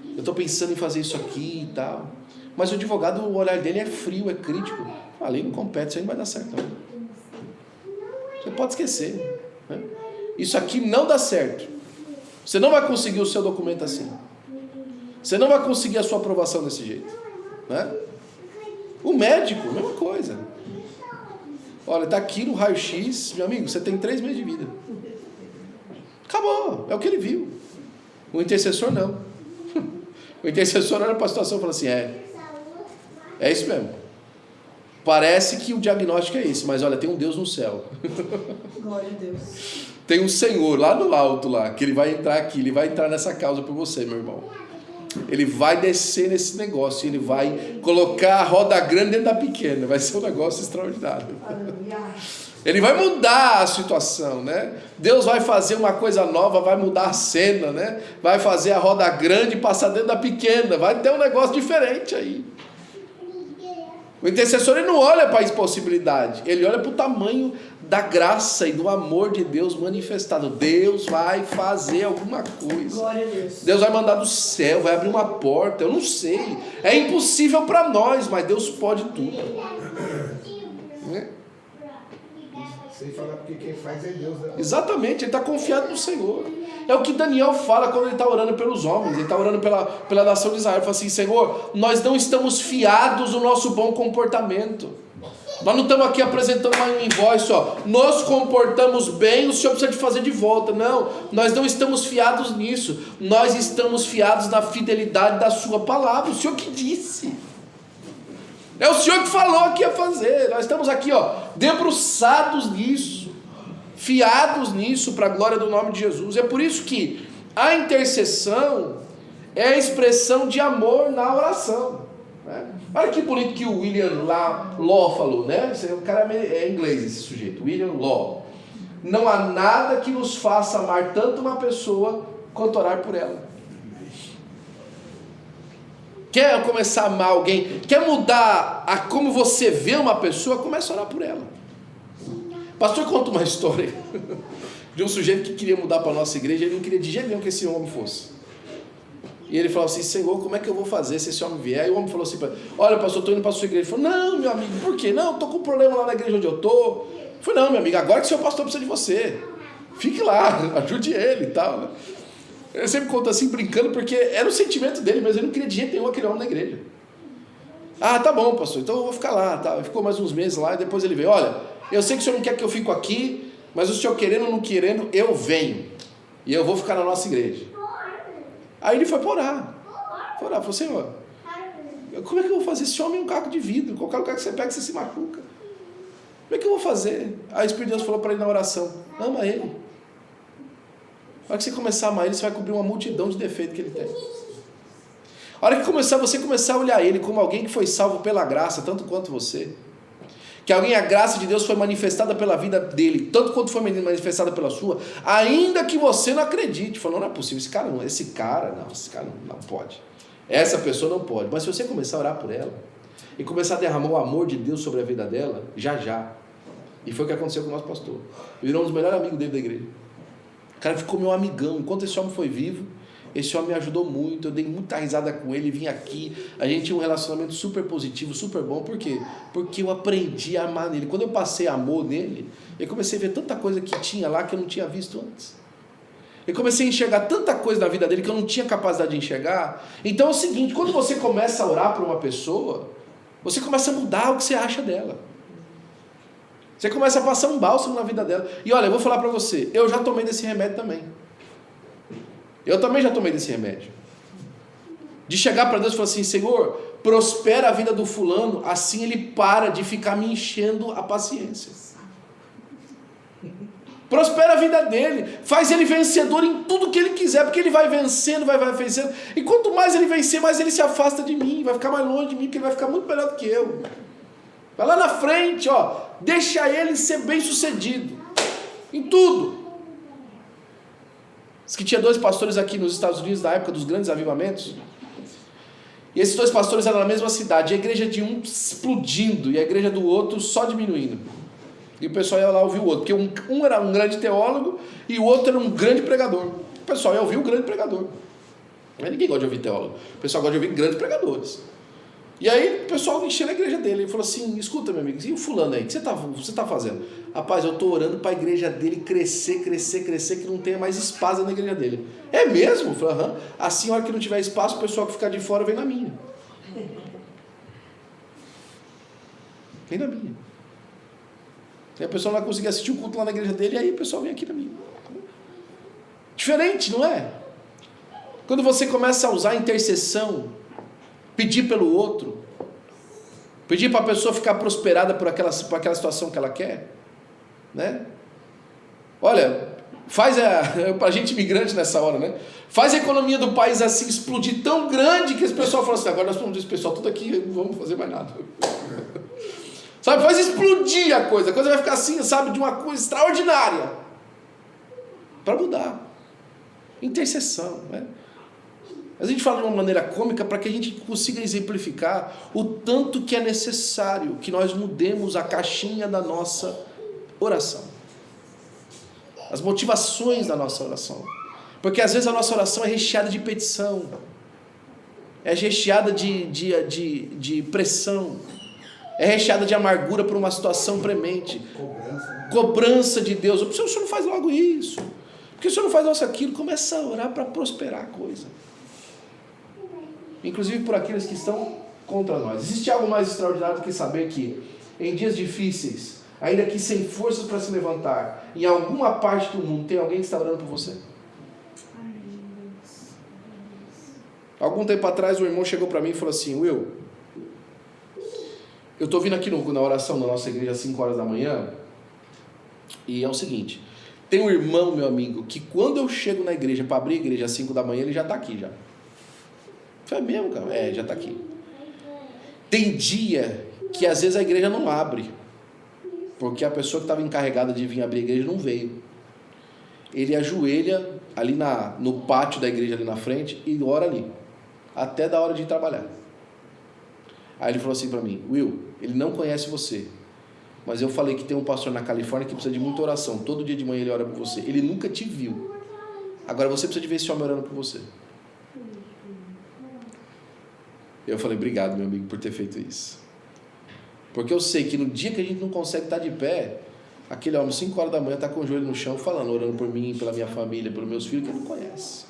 eu estou pensando em fazer isso aqui e tal, mas o advogado, o olhar dele é frio, é crítico. A lei não compete, isso aí não vai dar certo não. Você pode esquecer. Né? Isso aqui não dá certo. Você não vai conseguir o seu documento assim. Você não vai conseguir a sua aprovação desse jeito. Né? O médico, mesma coisa. Olha, está aqui no raio-x, meu amigo, você tem 3 meses de vida. Acabou, é o que ele viu. O intercessor não. O intercessor olha para a situação e fala assim, é isso mesmo. Parece que o diagnóstico é esse, mas olha, tem um Deus no céu. Glória a Deus. Tem um Senhor lá no alto, lá, que ele vai entrar aqui, ele vai entrar nessa causa por você, meu irmão. Ele vai descer nesse negócio, ele vai colocar a roda grande dentro da pequena, vai ser um negócio extraordinário. Ele vai mudar a situação, né? Deus vai fazer uma coisa nova, vai mudar a cena, né? Vai fazer a roda grande passar dentro da pequena, vai ter um negócio diferente aí. O intercessor ele não olha para a impossibilidade, ele olha para o tamanho da graça e do amor de Deus manifestado. Deus vai fazer alguma coisa. Glória a Deus. Deus vai mandar do céu, vai abrir uma porta, eu não sei. É impossível para nós, mas Deus pode tudo. Né? Sem falar porque quem faz é Deus. Né? Exatamente, ele está confiado no Senhor. É o que Daniel fala quando ele está orando pelos homens, ele está orando pela nação de Israel. Ele fala assim, Senhor, nós não estamos fiados no nosso bom comportamento. Nós não estamos aqui apresentando uma invoice, ó, nos comportamos bem, o Senhor precisa de fazer de volta. Não, nós não estamos fiados nisso. Nós estamos fiados na fidelidade da sua palavra. O Senhor que disse. É o Senhor que falou que ia fazer. Nós estamos aqui, ó, debruçados nisso, fiados nisso para a glória do nome de Jesus. É por isso que a intercessão é a expressão de amor na oração. Né? Olha que bonito que o William Law falou, né? O cara é inglês, esse sujeito, William Law. Não há nada que nos faça amar tanto uma pessoa quanto orar por ela. Quer começar a amar alguém, quer mudar a como você vê uma pessoa, comece a orar por ela. O pastor conta uma história de um sujeito que queria mudar para a nossa igreja, ele não queria de jeito nenhum que esse homem fosse. E ele falou assim, Senhor, como é que eu vou fazer se esse homem vier? E o homem falou assim, olha pastor, eu estou indo para a sua igreja. Ele falou, não meu amigo, por quê? Não, estou com um problema lá na igreja onde eu estou. Eu falei, não meu amigo, agora que o seu pastor precisa de você, fique lá, ajude ele e tal, né? Eu sempre conto assim, brincando, porque era o sentimento dele, mas ele não queria de jeito nenhum aquele homem na igreja. Ah, tá bom, pastor, então eu vou ficar lá. Tá. Ficou mais uns meses lá, e depois ele veio, olha, eu sei que o senhor não quer que eu fique aqui, mas o senhor querendo ou não querendo, eu venho. E eu vou ficar na nossa igreja. Aí ele foi para orar. Falou, Senhor, como é que eu vou fazer? Esse homem é um caco de vidro, qualquer lugar que você pega, você se machuca. Como é que eu vou fazer? Aí o Espírito de Deus falou para ele na oração, ama ele. Na hora que você começar a amar ele, você vai cobrir uma multidão de defeitos que ele tem. A hora que você começar a olhar ele como alguém que foi salvo pela graça, tanto quanto você, que a graça de Deus foi manifestada pela vida dele, tanto quanto foi manifestada pela sua, ainda que você não acredite, falou, não é possível, esse cara não pode, essa pessoa não pode, mas se você começar a orar por ela, e começar a derramar o amor de Deus sobre a vida dela, já, e foi o que aconteceu com o nosso pastor, virou um dos melhores amigos dele da igreja. O cara ficou meu amigão. Enquanto esse homem foi vivo, esse homem me ajudou muito. Eu dei muita risada com ele, vim aqui. A gente tinha um relacionamento super positivo, super bom. Por quê? Porque eu aprendi a amar nele. Quando eu passei amor nele, eu comecei a ver tanta coisa que tinha lá que eu não tinha visto antes. Eu comecei a enxergar tanta coisa na vida dele que eu não tinha capacidade de enxergar. Então é o seguinte, quando você começa a orar por uma pessoa, você começa a mudar o que você acha dela. Você começa a passar um bálsamo na vida dela. E olha, eu vou falar para você, eu já tomei desse remédio também. Eu também já tomei desse remédio. De chegar para Deus e falar assim, Senhor, prospera a vida do fulano, assim ele para de ficar me enchendo a paciência. Prospera a vida dele, faz ele vencedor em tudo que ele quiser, porque ele vai vencendo, vai vencendo. E quanto mais ele vencer, mais ele se afasta de mim, vai ficar mais longe de mim, porque ele vai ficar muito melhor do que eu. Vai lá na frente, ó, deixa ele ser bem sucedido em tudo. Diz que tinha 2 pastores aqui nos Estados Unidos na época dos grandes avivamentos, e esses 2 pastores eram na mesma cidade, a igreja de um explodindo e a igreja do outro só diminuindo, e o pessoal ia lá ouvir o outro, porque um era um grande teólogo e o outro era um grande pregador. O pessoal ia ouvir o grande pregador. Mas ninguém gosta de ouvir teólogo, o pessoal gosta de ouvir grandes pregadores. E aí o pessoal encheu a igreja dele. Ele falou assim, escuta, meu amigo, e o fulano aí, o que você tá fazendo? Rapaz, eu tô orando para a igreja dele crescer, que não tenha mais espaço na igreja dele. É mesmo? Eu falei, aham. Assim, a hora que não tiver espaço, o pessoal que ficar de fora vem na minha. Vem na minha. E a pessoa não vai conseguir assistir o culto lá na igreja dele, e aí o pessoal vem aqui na minha. Diferente, não é? Quando você começa a usar a intercessão, pedir pelo outro, pedir para a pessoa ficar prosperada por aquela situação que ela quer, né? Olha, faz para a gente imigrante nessa hora, né? Faz a economia do país assim explodir tão grande que esse pessoal fala assim, agora nós vamos dizer, pessoal, tudo aqui, não vamos fazer mais nada. Sabe, faz explodir a coisa vai ficar assim, sabe, de uma coisa extraordinária, para mudar. Intercessão, né? A gente fala de uma maneira cômica para que a gente consiga exemplificar o tanto que é necessário que nós mudemos a caixinha da nossa oração, as motivações da nossa oração, porque às vezes a nossa oração é recheada de petição, é recheada de pressão, é recheada de amargura por uma situação premente, cobrança de Deus. Por que o senhor não faz logo isso? Por que o senhor não faz logo aquilo? Começa a orar para prosperar a coisa, inclusive por aqueles que estão contra nós. Existe algo mais extraordinário do que saber que em dias difíceis, ainda que sem forças para se levantar, em alguma parte do mundo tem alguém que está orando por você? Algum tempo atrás um irmão chegou para mim e falou assim, Will, eu estou vindo aqui na oração da nossa igreja às 5 horas da manhã, e é o seguinte, tem um irmão, meu amigo, que quando eu chego na igreja para abrir a igreja às 5 da manhã, ele já está aqui já. Foi mesmo, cara? É, já está aqui. Tem dia que às vezes a igreja não abre, porque a pessoa que estava encarregada de vir abrir a igreja não veio. Ele ajoelha ali no pátio da igreja ali na frente e ora ali, até da hora de ir trabalhar. Aí ele falou assim para mim, Will, ele não conhece você, mas eu falei que tem um pastor na Califórnia que precisa de muita oração, todo dia de manhã ele ora por você, ele nunca te viu, agora você precisa de ver esse homem orando por você. Eu falei, obrigado, meu amigo, por ter feito isso. Porque eu sei que no dia que a gente não consegue estar de pé, aquele homem, 5 horas da manhã, está com o joelho no chão, falando, orando por mim, pela minha família, pelos meus filhos, que ele não conhece.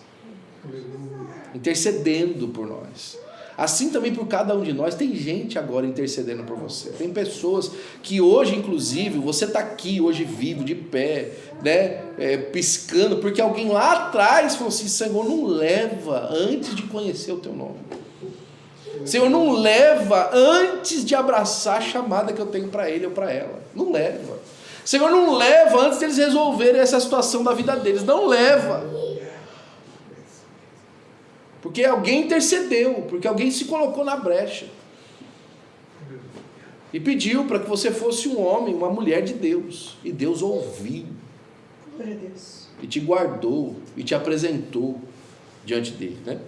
Intercedendo por nós. Assim também por cada um de nós, tem gente agora intercedendo por você. Tem pessoas que hoje, inclusive, você está aqui, hoje vivo, de pé, né, piscando, porque alguém lá atrás falou assim, Senhor, não leva antes de conhecer o teu nome. Senhor, não leva antes de abraçar a chamada que eu tenho para ele ou para ela. Não leva. Senhor, não leva antes deles resolverem essa situação da vida deles. Não leva. Porque alguém intercedeu, porque alguém se colocou na brecha. E pediu para que você fosse um homem, uma mulher de Deus. E Deus ouviu. E te guardou, e te apresentou diante dele, né?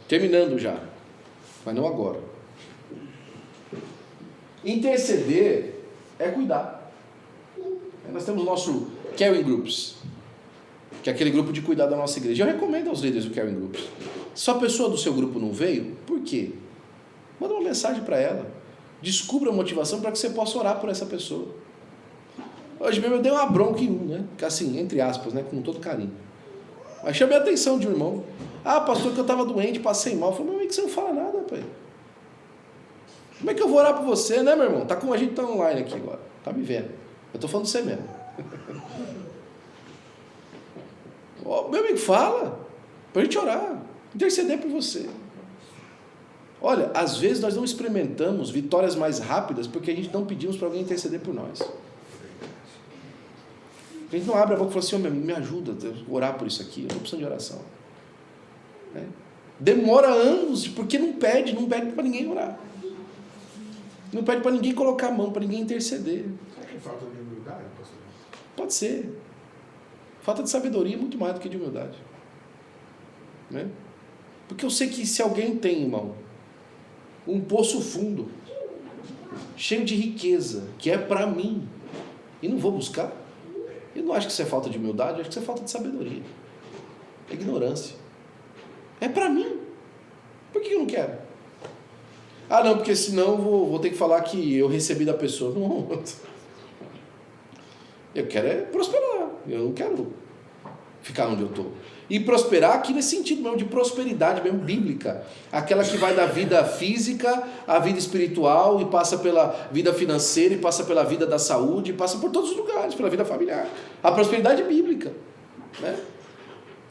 Terminando já, mas não agora. Interceder é cuidar. Nós temos o nosso Caring Groups, que é aquele grupo de cuidar da nossa igreja. Eu recomendo aos líderes do Caring Groups. Se a pessoa do seu grupo não veio, por quê? Manda uma mensagem para ela. Descubra a motivação para que você possa orar por essa pessoa. Hoje mesmo eu dei uma bronca em um, né? Assim, entre aspas, né? Com todo carinho. Mas chamei a atenção de um irmão. Ah, pastor, que eu estava doente, passei mal. Eu falei, meu amigo, você não fala nada, pai. Como é que eu vou orar por você, né, meu irmão? A gente está online aqui agora. Tá me vendo. Eu estou falando de você mesmo. Oh, meu amigo, fala. Para a gente orar. Interceder por você. Olha, às vezes nós não experimentamos vitórias mais rápidas porque a gente não pedimos para alguém interceder por nós. A gente não abre a boca e fala assim, meu amigo, me ajuda a orar por isso aqui, eu estou precisando de oração. Demora anos, porque não pede para ninguém orar. Não pede para ninguém colocar a mão, para ninguém interceder. Será que falta de humildade, pastor? Pode ser. Falta de sabedoria muito mais do que de humildade. Né? Porque eu sei que se alguém tem, irmão, um poço fundo, cheio de riqueza, que é para mim, e não vou buscar, eu não acho que isso é falta de humildade, eu acho que isso é falta de sabedoria. É ignorância. É para mim. Por que eu não quero? Ah, não, porque senão vou ter que falar que eu recebi da pessoa. Não. Eu quero é prosperar. Eu não quero ficar onde eu estou. E prosperar aqui nesse sentido mesmo, de prosperidade mesmo bíblica. Aquela que vai da vida física à vida espiritual, e passa pela vida financeira, e passa pela vida da saúde, e passa por todos os lugares, pela vida familiar. A prosperidade bíblica, né?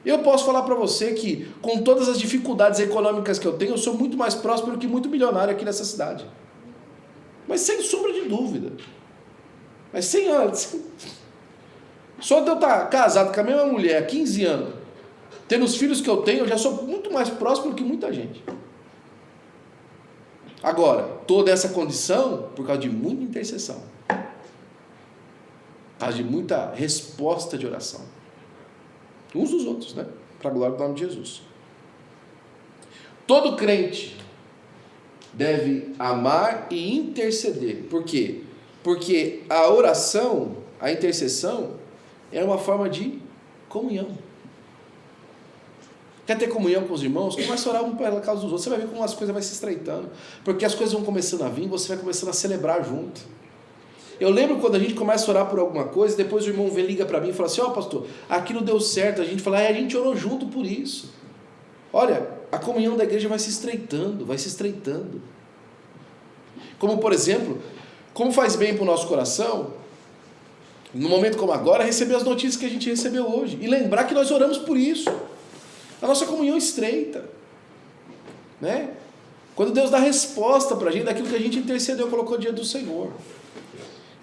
Eu posso falar para você que, com todas as dificuldades econômicas que eu tenho, eu sou muito mais próspero que muito milionário aqui nessa cidade. Mas sem sombra de dúvida. Mas sem antes. Só de eu estar casado com a mesma mulher há 15 anos, tendo os filhos que eu tenho, eu já sou muito mais próspero que muita gente. Agora, toda essa condição por causa de muita intercessão. Por causa de muita resposta de oração. Uns dos outros, né? Para a glória do nome de Jesus. Todo crente deve amar e interceder. Por quê? Porque a oração, a intercessão, é uma forma de comunhão. Quer ter comunhão com os irmãos? Começa a orar um pela causa dos outros. Você vai ver como as coisas vão se estreitando. Porque as coisas vão começando a vir, você vai começando a celebrar junto. Eu lembro quando a gente começa a orar por alguma coisa, depois o irmão vem, liga para mim e fala assim: ó, pastor, aquilo deu certo. A gente fala: a gente orou junto por isso. Olha, a comunhão da igreja vai se estreitando, vai se estreitando. Como, por exemplo, como faz bem para o nosso coração, num momento como agora, receber as notícias que a gente recebeu hoje. E lembrar que nós oramos por isso. A nossa comunhão estreita. Né? Quando Deus dá resposta para a gente daquilo que a gente intercedeu, colocou diante do Senhor.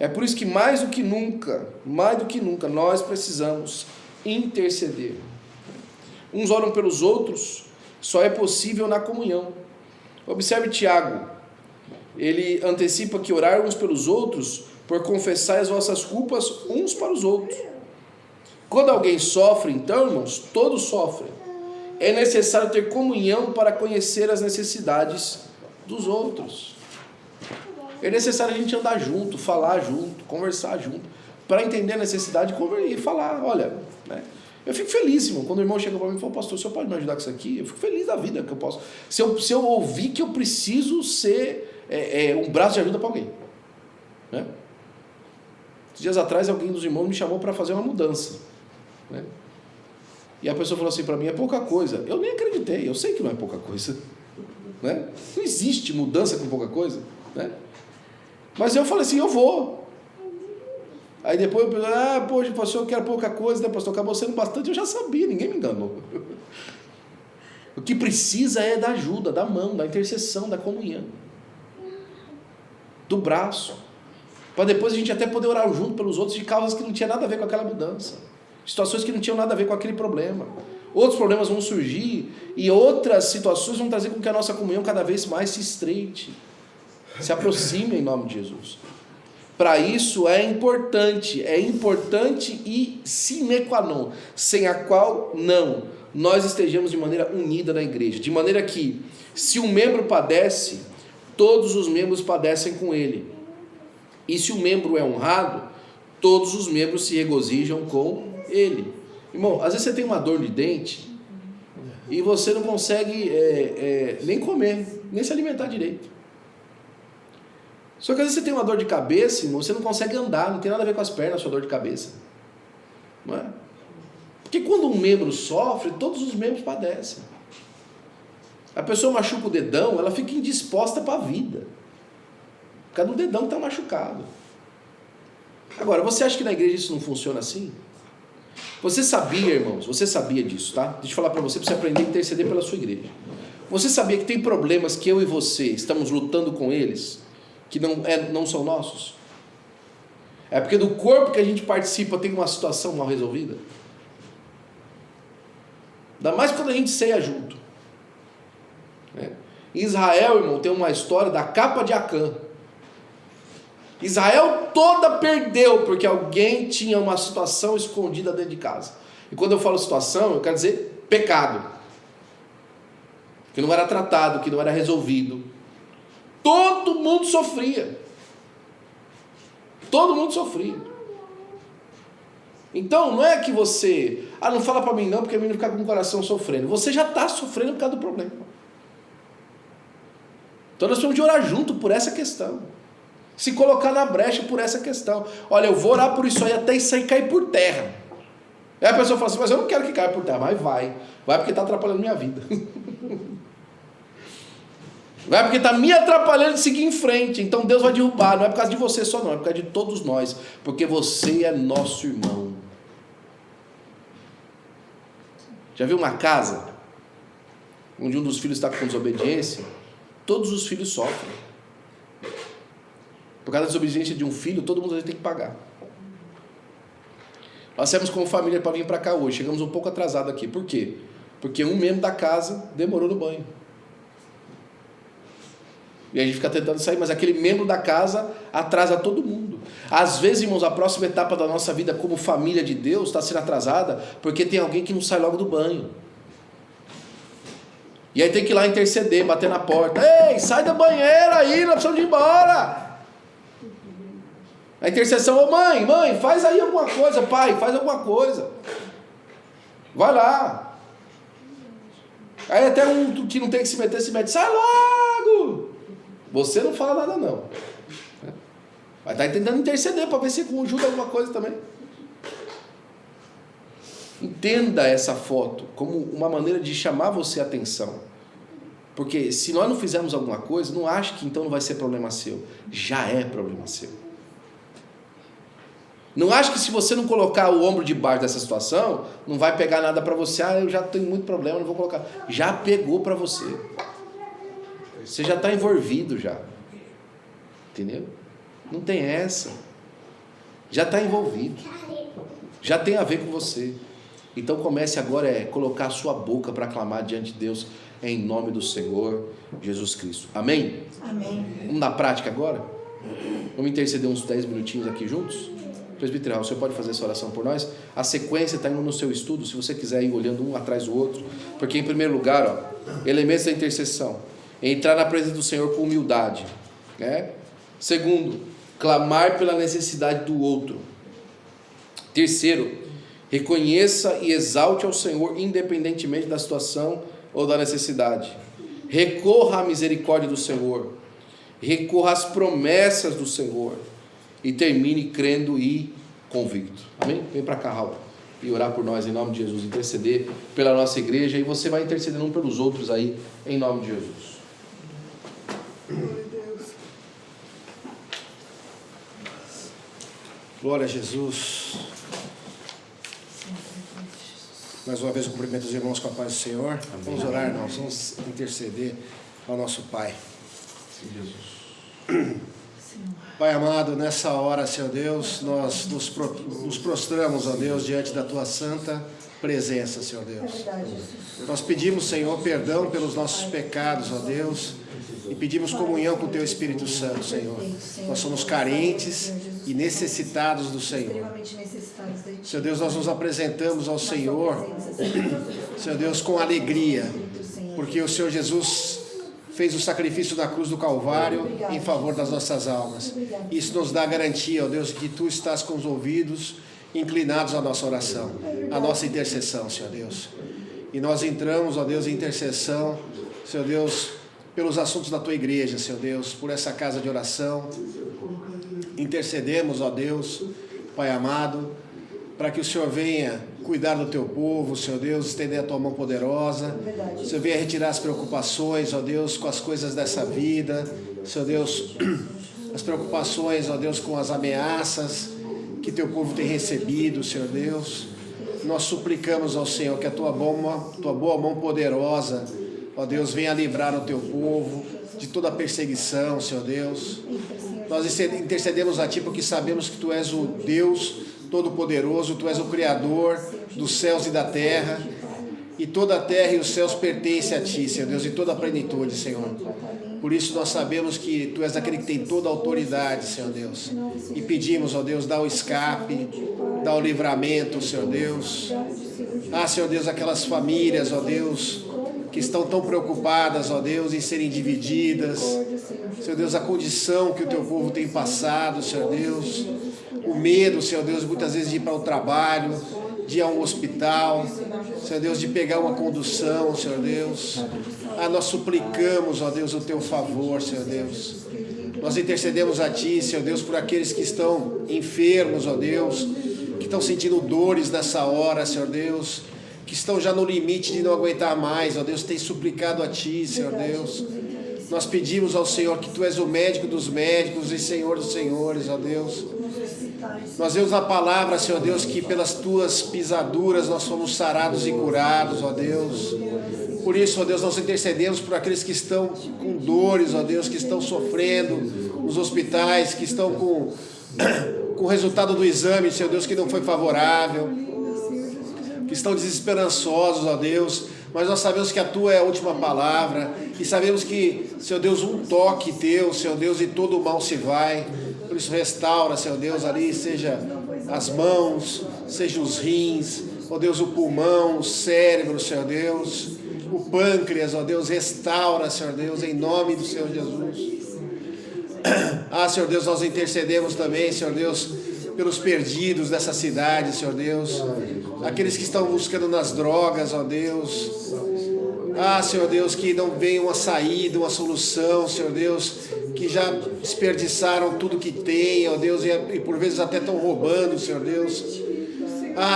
É por isso que mais do que nunca, nós precisamos interceder. Uns oram pelos outros, só é possível na comunhão. Observe Tiago, ele antecipa que orar uns pelos outros, por confessar as vossas culpas uns para os outros. Quando alguém sofre, então, irmãos, todos sofrem. É necessário ter comunhão para conhecer as necessidades dos outros. É necessário a gente andar junto, falar junto, conversar junto, para entender a necessidade e falar, olha, né? Eu fico felíssimo quando o irmão chega para mim e fala: pastor, o senhor pode me ajudar com isso aqui? Eu fico feliz da vida que eu posso. Se eu ouvir que eu preciso ser um braço de ajuda para alguém, né? Dias atrás alguém dos irmãos me chamou para fazer uma mudança, né? E a pessoa falou assim para mim: é pouca coisa. Eu nem acreditei, eu sei que não é pouca coisa, né? Não existe mudança com pouca coisa, né? Mas eu falei assim: eu vou. Aí depois eu pensei: poxa, pastor, eu quero pouca coisa, né, pastor? Acabou sendo bastante. Eu já sabia, ninguém me enganou. O que precisa é da ajuda, da mão, da intercessão, da comunhão, do braço, para depois a gente até poder orar junto pelos outros de causas que não tinha nada a ver com aquela mudança, situações que não tinham nada a ver com aquele problema. Outros problemas vão surgir e outras situações vão trazer com que a nossa comunhão cada vez mais se estreite, se aproxime em nome de Jesus. Para isso é importante e sine qua non, sem a qual nós estejamos de maneira unida na igreja, de maneira que, se um membro padece, todos os membros padecem com ele, e se o membro é honrado, todos os membros se regozijam com ele. Irmão, às vezes você tem uma dor de dente e você não consegue nem comer, nem se alimentar direito. Só que às vezes você tem uma dor de cabeça, irmão, você não consegue andar, não tem nada a ver com as pernas, a sua dor de cabeça. Não é? Porque quando um membro sofre, todos os membros padecem. A pessoa machuca o dedão, ela fica indisposta para a vida. Por causa do dedão que está machucado. Agora, você acha que na igreja isso não funciona assim? Você sabia, irmãos, você sabia disso, tá? Deixa eu falar para você aprender a interceder pela sua igreja. Você sabia que tem problemas que eu e você estamos lutando com eles, que não são nossos? É porque do corpo que a gente participa tem uma situação mal resolvida. Ainda mais quando a gente ceia junto. Em Israel, irmão, tem uma história da capa de Acã. Israel toda perdeu porque alguém tinha uma situação escondida dentro de casa. E quando eu falo situação, eu quero dizer pecado, que não era tratado, que não era resolvido. Todo mundo sofria. Todo mundo sofria. Então não é que você não fala para mim não, porque a menina fica com o coração sofrendo. Você já está sofrendo por causa do problema. Então nós precisamos de orar junto por essa questão. Se colocar na brecha por essa questão. Olha, eu vou orar por isso aí até isso aí cair por terra. Aí a pessoa fala assim, mas eu não quero que caia por terra. Mas vai. Vai porque está atrapalhando minha vida. Vai porque está me atrapalhando de seguir em frente. Então Deus vai derrubar. Não é por causa de você só não. É por causa de todos nós. Porque você é nosso irmão. Já viu uma casa onde um dos filhos está com desobediência? Todos os filhos sofrem. Por causa da desobediência de um filho, todo mundo tem que pagar. Nós saímos como família para vir para cá hoje. Chegamos um pouco atrasado aqui. Por quê? Porque um membro da casa demorou no banho. E a gente fica tentando sair, mas aquele membro da casa atrasa todo mundo. Às vezes, irmãos, a próxima etapa da nossa vida como família de Deus está sendo atrasada porque tem alguém que não sai logo do banho. E aí tem que ir lá interceder, bater na porta. Ei, sai da banheira aí, nós precisamos de ir embora. A intercessão, ô mãe, faz aí alguma coisa, pai, faz alguma coisa. Vai lá. Aí até um que não tem que se meter, sai logo. Você não fala nada não. Vai estar tentando interceder para ver se ajuda alguma coisa também. Entenda essa foto como uma maneira de chamar você a atenção. Porque se nós não fizermos alguma coisa, não ache que então não vai ser problema seu. Já é problema seu. Não ache que se você não colocar o ombro debaixo dessa situação, não vai pegar nada para você. Eu já tenho muito problema, não vou colocar. Já pegou para você. Você já está envolvido já. Entendeu? Não tem essa. Já está envolvido. Já tem a ver com você. Então comece agora a colocar a sua boca para clamar diante de Deus em nome do Senhor Jesus Cristo. Amém? Amém. Vamos na prática agora? Vamos interceder uns 10 minutinhos aqui juntos? Presbítero Raul, você pode fazer essa oração por nós? A sequência está indo no seu estudo, se você quiser ir olhando um atrás do outro. Porque em primeiro lugar, elementos da intercessão. Entrar na presença do Senhor com humildade. Segundo, clamar pela necessidade do outro. Terceiro, reconheça e exalte ao Senhor independentemente da situação ou da necessidade. Recorra à misericórdia do Senhor. Recorra às promessas do Senhor. E termine crendo e convicto. Amém? Vem para cá, Raul, e orar por nós em nome de Jesus. Interceder pela nossa igreja. E você vai intercedendo um pelos outros aí em nome de Jesus. Glória a Jesus. Mais uma vez eu cumprimento os irmãos com a paz do Senhor. Amém. Vamos orar, irmãos, vamos interceder ao nosso Pai. Sim, Jesus. Pai amado, nessa hora, Senhor Deus, nós nos prostramos, ó Deus, diante da Tua santa presença, Senhor Deus. Nós pedimos, Senhor, perdão pelos nossos pecados, ó Deus, e pedimos comunhão com o Teu Espírito Santo, Senhor. Nós somos carentes e necessitados do Senhor. Senhor Deus, nós nos apresentamos ao Senhor, Senhor Deus, com alegria, porque o Senhor Jesus fez o sacrifício na cruz do Calvário em favor das nossas almas. Isso nos dá garantia, ó Deus, de que Tu estás com os ouvidos inclinados à nossa oração, à nossa intercessão, Senhor Deus. E nós entramos, ó Deus, em intercessão, Senhor Deus, pelos assuntos da Tua igreja, Senhor Deus, por essa casa de oração. Intercedemos, ó Deus, Pai amado, para que o Senhor venha cuidar do Teu povo, Senhor Deus, estender a Tua mão poderosa. O Senhor venha retirar as preocupações, ó Deus, com as coisas dessa vida. Senhor Deus, as preocupações, ó Deus, com as ameaças que Teu povo tem recebido, Senhor Deus. Nós suplicamos ao Senhor que a Tua boa mão poderosa, ó Deus, venha livrar o Teu povo de toda perseguição, Senhor Deus. Nós intercedemos a Ti porque sabemos que Tu és o Deus Todo-Poderoso, Tu és o Criador dos céus e da terra, e toda a terra e os céus pertencem a Ti, Senhor Deus, e toda a plenitude, Senhor. Por isso nós sabemos que Tu és aquele que tem toda a autoridade, Senhor Deus, e pedimos, ó Deus, dá o escape, dá o livramento, Senhor Deus. Senhor Deus, aquelas famílias, ó Deus, que estão tão preocupadas, ó Deus, em serem divididas. Senhor Deus, a condição que o Teu povo tem passado, Senhor Deus, o medo, Senhor Deus, muitas vezes de ir para o trabalho, de ir a um hospital, Senhor Deus, de pegar uma condução, Senhor Deus. Nós suplicamos, ó Deus, o teu favor, Senhor Deus. Nós intercedemos a ti, Senhor Deus, por aqueles que estão enfermos, ó Deus, que estão sentindo dores nessa hora, Senhor Deus, que estão já no limite de não aguentar mais, ó Deus, tem suplicado a ti, Senhor Deus. Nós pedimos ao Senhor que tu és o médico dos médicos e Senhor dos senhores, ó Deus. Nós vemos na palavra, Senhor Deus, que pelas tuas pisaduras nós fomos sarados e curados, ó Deus. Por isso, ó Deus, nós intercedemos por aqueles que estão com dores, ó Deus, que estão sofrendo nos hospitais, que estão com o resultado do exame, Senhor Deus, que não foi favorável, que estão desesperançosos, ó Deus. Mas nós sabemos que a tua é a última palavra e sabemos que, Senhor Deus, um toque teu, Senhor Deus, e todo o mal se vai. Por isso restaura, Senhor Deus, ali, seja as mãos, seja os rins, ó Deus, o pulmão, o cérebro, Senhor Deus, o pâncreas, ó Deus, restaura, Senhor Deus, em nome do Senhor Jesus. Senhor Deus, nós intercedemos também, Senhor Deus, pelos perdidos dessa cidade, Senhor Deus, aqueles que estão buscando nas drogas, ó Deus. Senhor Deus, que não venha uma saída, uma solução, Senhor Deus, que já desperdiçaram tudo que tem, ó Deus, e por vezes até estão roubando, Senhor Deus.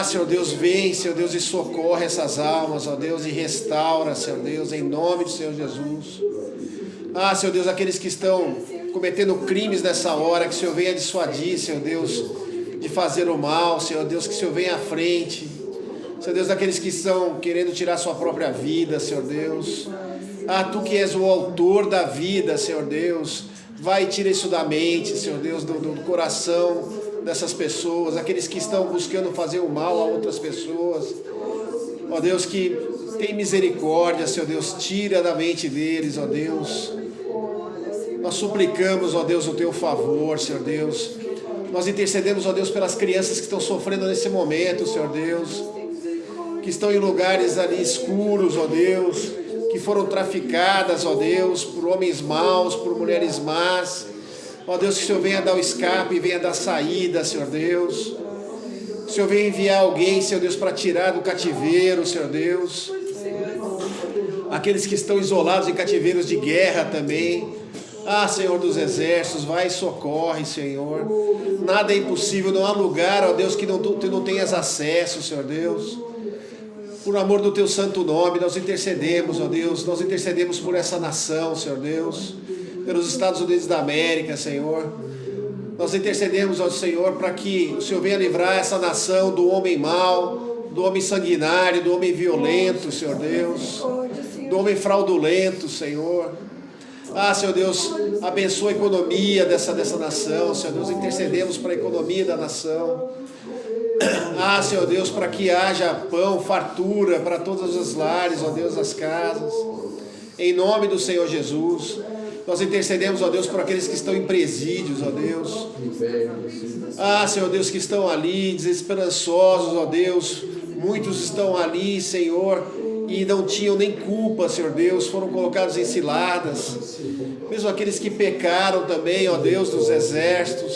Senhor Deus, vem, Senhor Deus, e socorre essas almas, ó Deus, e restaura, Senhor Deus, em nome do Senhor Jesus. Senhor Deus, aqueles que estão cometendo crimes nessa hora, que o Senhor venha dissuadir, Senhor Deus, de fazer o mal, Senhor Deus, que o Senhor venha à frente. Senhor Deus, aqueles que estão querendo tirar sua própria vida, Senhor Deus. Tu que és o autor da vida, Senhor Deus, vai e tira isso da mente, Senhor Deus, do coração dessas pessoas, aqueles que estão buscando fazer o mal a outras pessoas. Ó Deus, que tem misericórdia, Senhor Deus, tira da mente deles, ó Deus. Nós suplicamos, ó Deus, o teu favor, Senhor Deus. Nós intercedemos, ó Deus, pelas crianças que estão sofrendo nesse momento, Senhor Deus, que estão em lugares ali escuros, ó Deus, que foram traficadas, ó Deus, por homens maus, por mulheres más. Ó Deus, que o Senhor venha dar o escape, venha dar saída, Senhor Deus. O Senhor venha enviar alguém, Senhor Deus, para tirar do cativeiro, Senhor Deus. Aqueles que estão isolados em cativeiros de guerra também. Senhor dos exércitos, vai e socorre, Senhor. Nada é impossível, não há lugar, ó Deus, que tu não tenhas acesso, Senhor Deus. Por amor do teu santo nome, nós intercedemos, ó Deus, nós intercedemos por essa nação, Senhor Deus, pelos Estados Unidos da América, Senhor. Nós intercedemos, ó Senhor, para que o Senhor venha livrar essa nação do homem mau, do homem sanguinário, do homem violento, Senhor Deus, do homem fraudulento, Senhor. Senhor Deus, abençoa a economia dessa nação, Senhor Deus, intercedemos para a economia da nação. Senhor Deus, para que haja pão, fartura para todos os lares, ó Deus, as casas. Em nome do Senhor Jesus, nós intercedemos, ó Deus, por aqueles que estão em presídios, ó Deus. Senhor Deus, que estão ali desesperançosos, ó Deus. Muitos estão ali, Senhor, e não tinham nem culpa, Senhor Deus, foram colocados em ciladas. Mesmo aqueles que pecaram também, ó Deus, dos exércitos,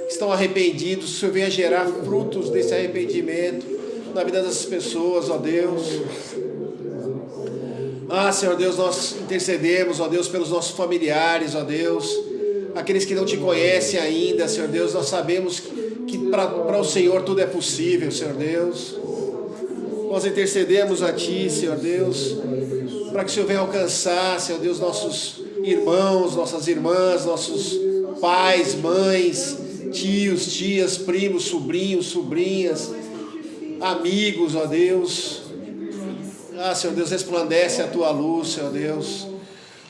estão arrependidos, o Senhor venha gerar frutos desse arrependimento na vida dessas pessoas, ó Deus. Senhor Deus, nós intercedemos, ó Deus, pelos nossos familiares, ó Deus, aqueles que não te conhecem ainda, Senhor Deus, nós sabemos que para o Senhor tudo é possível, Senhor Deus. Nós intercedemos a Ti, Senhor Deus, para que o Senhor venha alcançar, Senhor Deus, nossos irmãos, nossas irmãs, nossos pais, mães, tios, tias, primos, sobrinhos, sobrinhas, amigos, ó Deus. Senhor Deus, resplandece a Tua luz, Senhor Deus.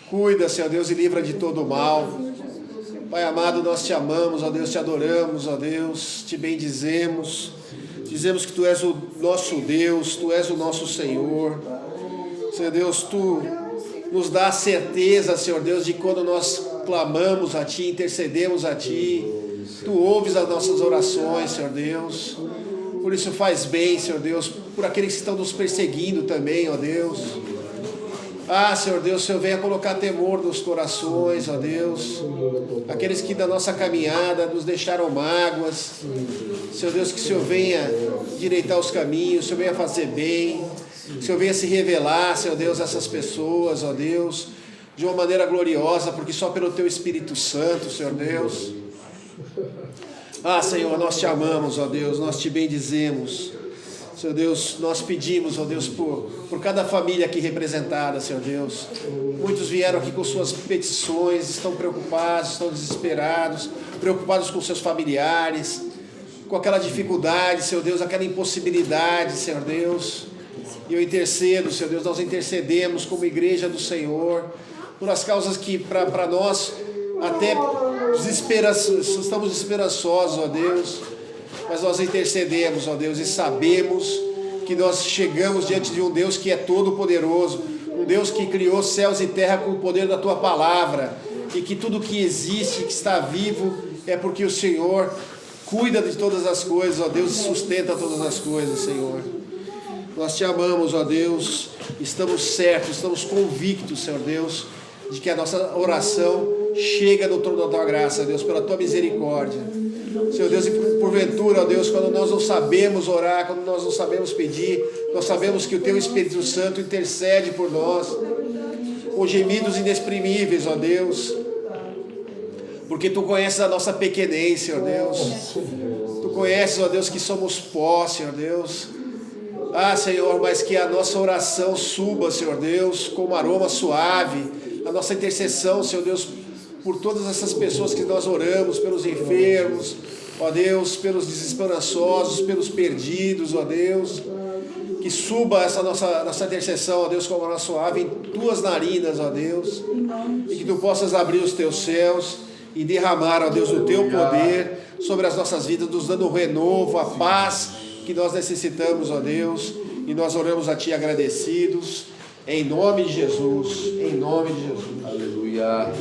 Cuida, Senhor Deus, e livra de todo o mal. Pai amado, nós Te amamos, ó Deus, Te adoramos, ó Deus, Te bendizemos. Dizemos que Tu és o nosso Deus, Tu és o nosso Senhor. Senhor Deus, Tu nos dá a certeza, Senhor Deus, de quando nós clamamos a Ti, intercedemos a Ti, Tu ouves as nossas orações, Senhor Deus. Por isso faz bem, Senhor Deus, por aqueles que estão nos perseguindo também, ó Deus. Ah, Senhor Deus, o Senhor venha colocar temor nos corações, ó Deus. Aqueles que da nossa caminhada nos deixaram mágoas. Senhor Deus, que o Senhor venha direitar os caminhos, o Senhor venha fazer bem. O Senhor venha se revelar, Senhor Deus, a essas pessoas, ó Deus, de uma maneira gloriosa, porque só pelo Teu Espírito Santo, Senhor Deus. Ah, Senhor, nós Te amamos, ó Deus, nós Te bendizemos. Senhor Deus, nós pedimos, ó Deus, por cada família aqui representada, Senhor Deus. Muitos vieram aqui com suas petições, estão preocupados, estão desesperados, preocupados com seus familiares, com aquela dificuldade, Senhor Deus, aquela impossibilidade, Senhor Deus. E eu intercedo, Senhor Deus, nós intercedemos como igreja do Senhor, por as causas que para nós até estamos desesperançosos, ó Deus. Mas nós intercedemos, ó Deus, e sabemos que nós chegamos diante de um Deus que é todo poderoso, um Deus que criou céus e terra com o poder da Tua palavra, e que tudo que existe, que está vivo, é porque o Senhor cuida de todas as coisas, ó Deus, e sustenta todas as coisas, Senhor. Nós Te amamos, ó Deus, estamos certos, estamos convictos, Senhor Deus, de que a nossa oração chega no trono da Tua graça, Deus, pela Tua misericórdia. Senhor Deus, e porventura, ó Deus, quando nós não sabemos orar, quando nós não sabemos pedir, nós sabemos que o Teu Espírito Santo intercede por nós, com gemidos inexprimíveis, ó Deus, porque Tu conheces a nossa pequenez, Senhor Deus. Tu conheces, ó Deus, que somos pó, Senhor Deus. Ah, Senhor, mas que a nossa oração suba, Senhor Deus, como aroma suave, a nossa intercessão, Senhor Deus, por todas essas pessoas que nós oramos, pelos enfermos, ó Deus, pelos desesperançosos, pelos perdidos, ó Deus, que suba essa nossa intercessão, ó Deus, como aroma suave em Tuas narinas, ó Deus, e que Tu possas abrir os Teus céus e derramar, ó Deus, o Teu poder sobre as nossas vidas, nos dando o renovo, a paz que nós necessitamos, ó Deus, e nós oramos a Ti agradecidos, em nome de Jesus, em nome de Jesus. Aleluia.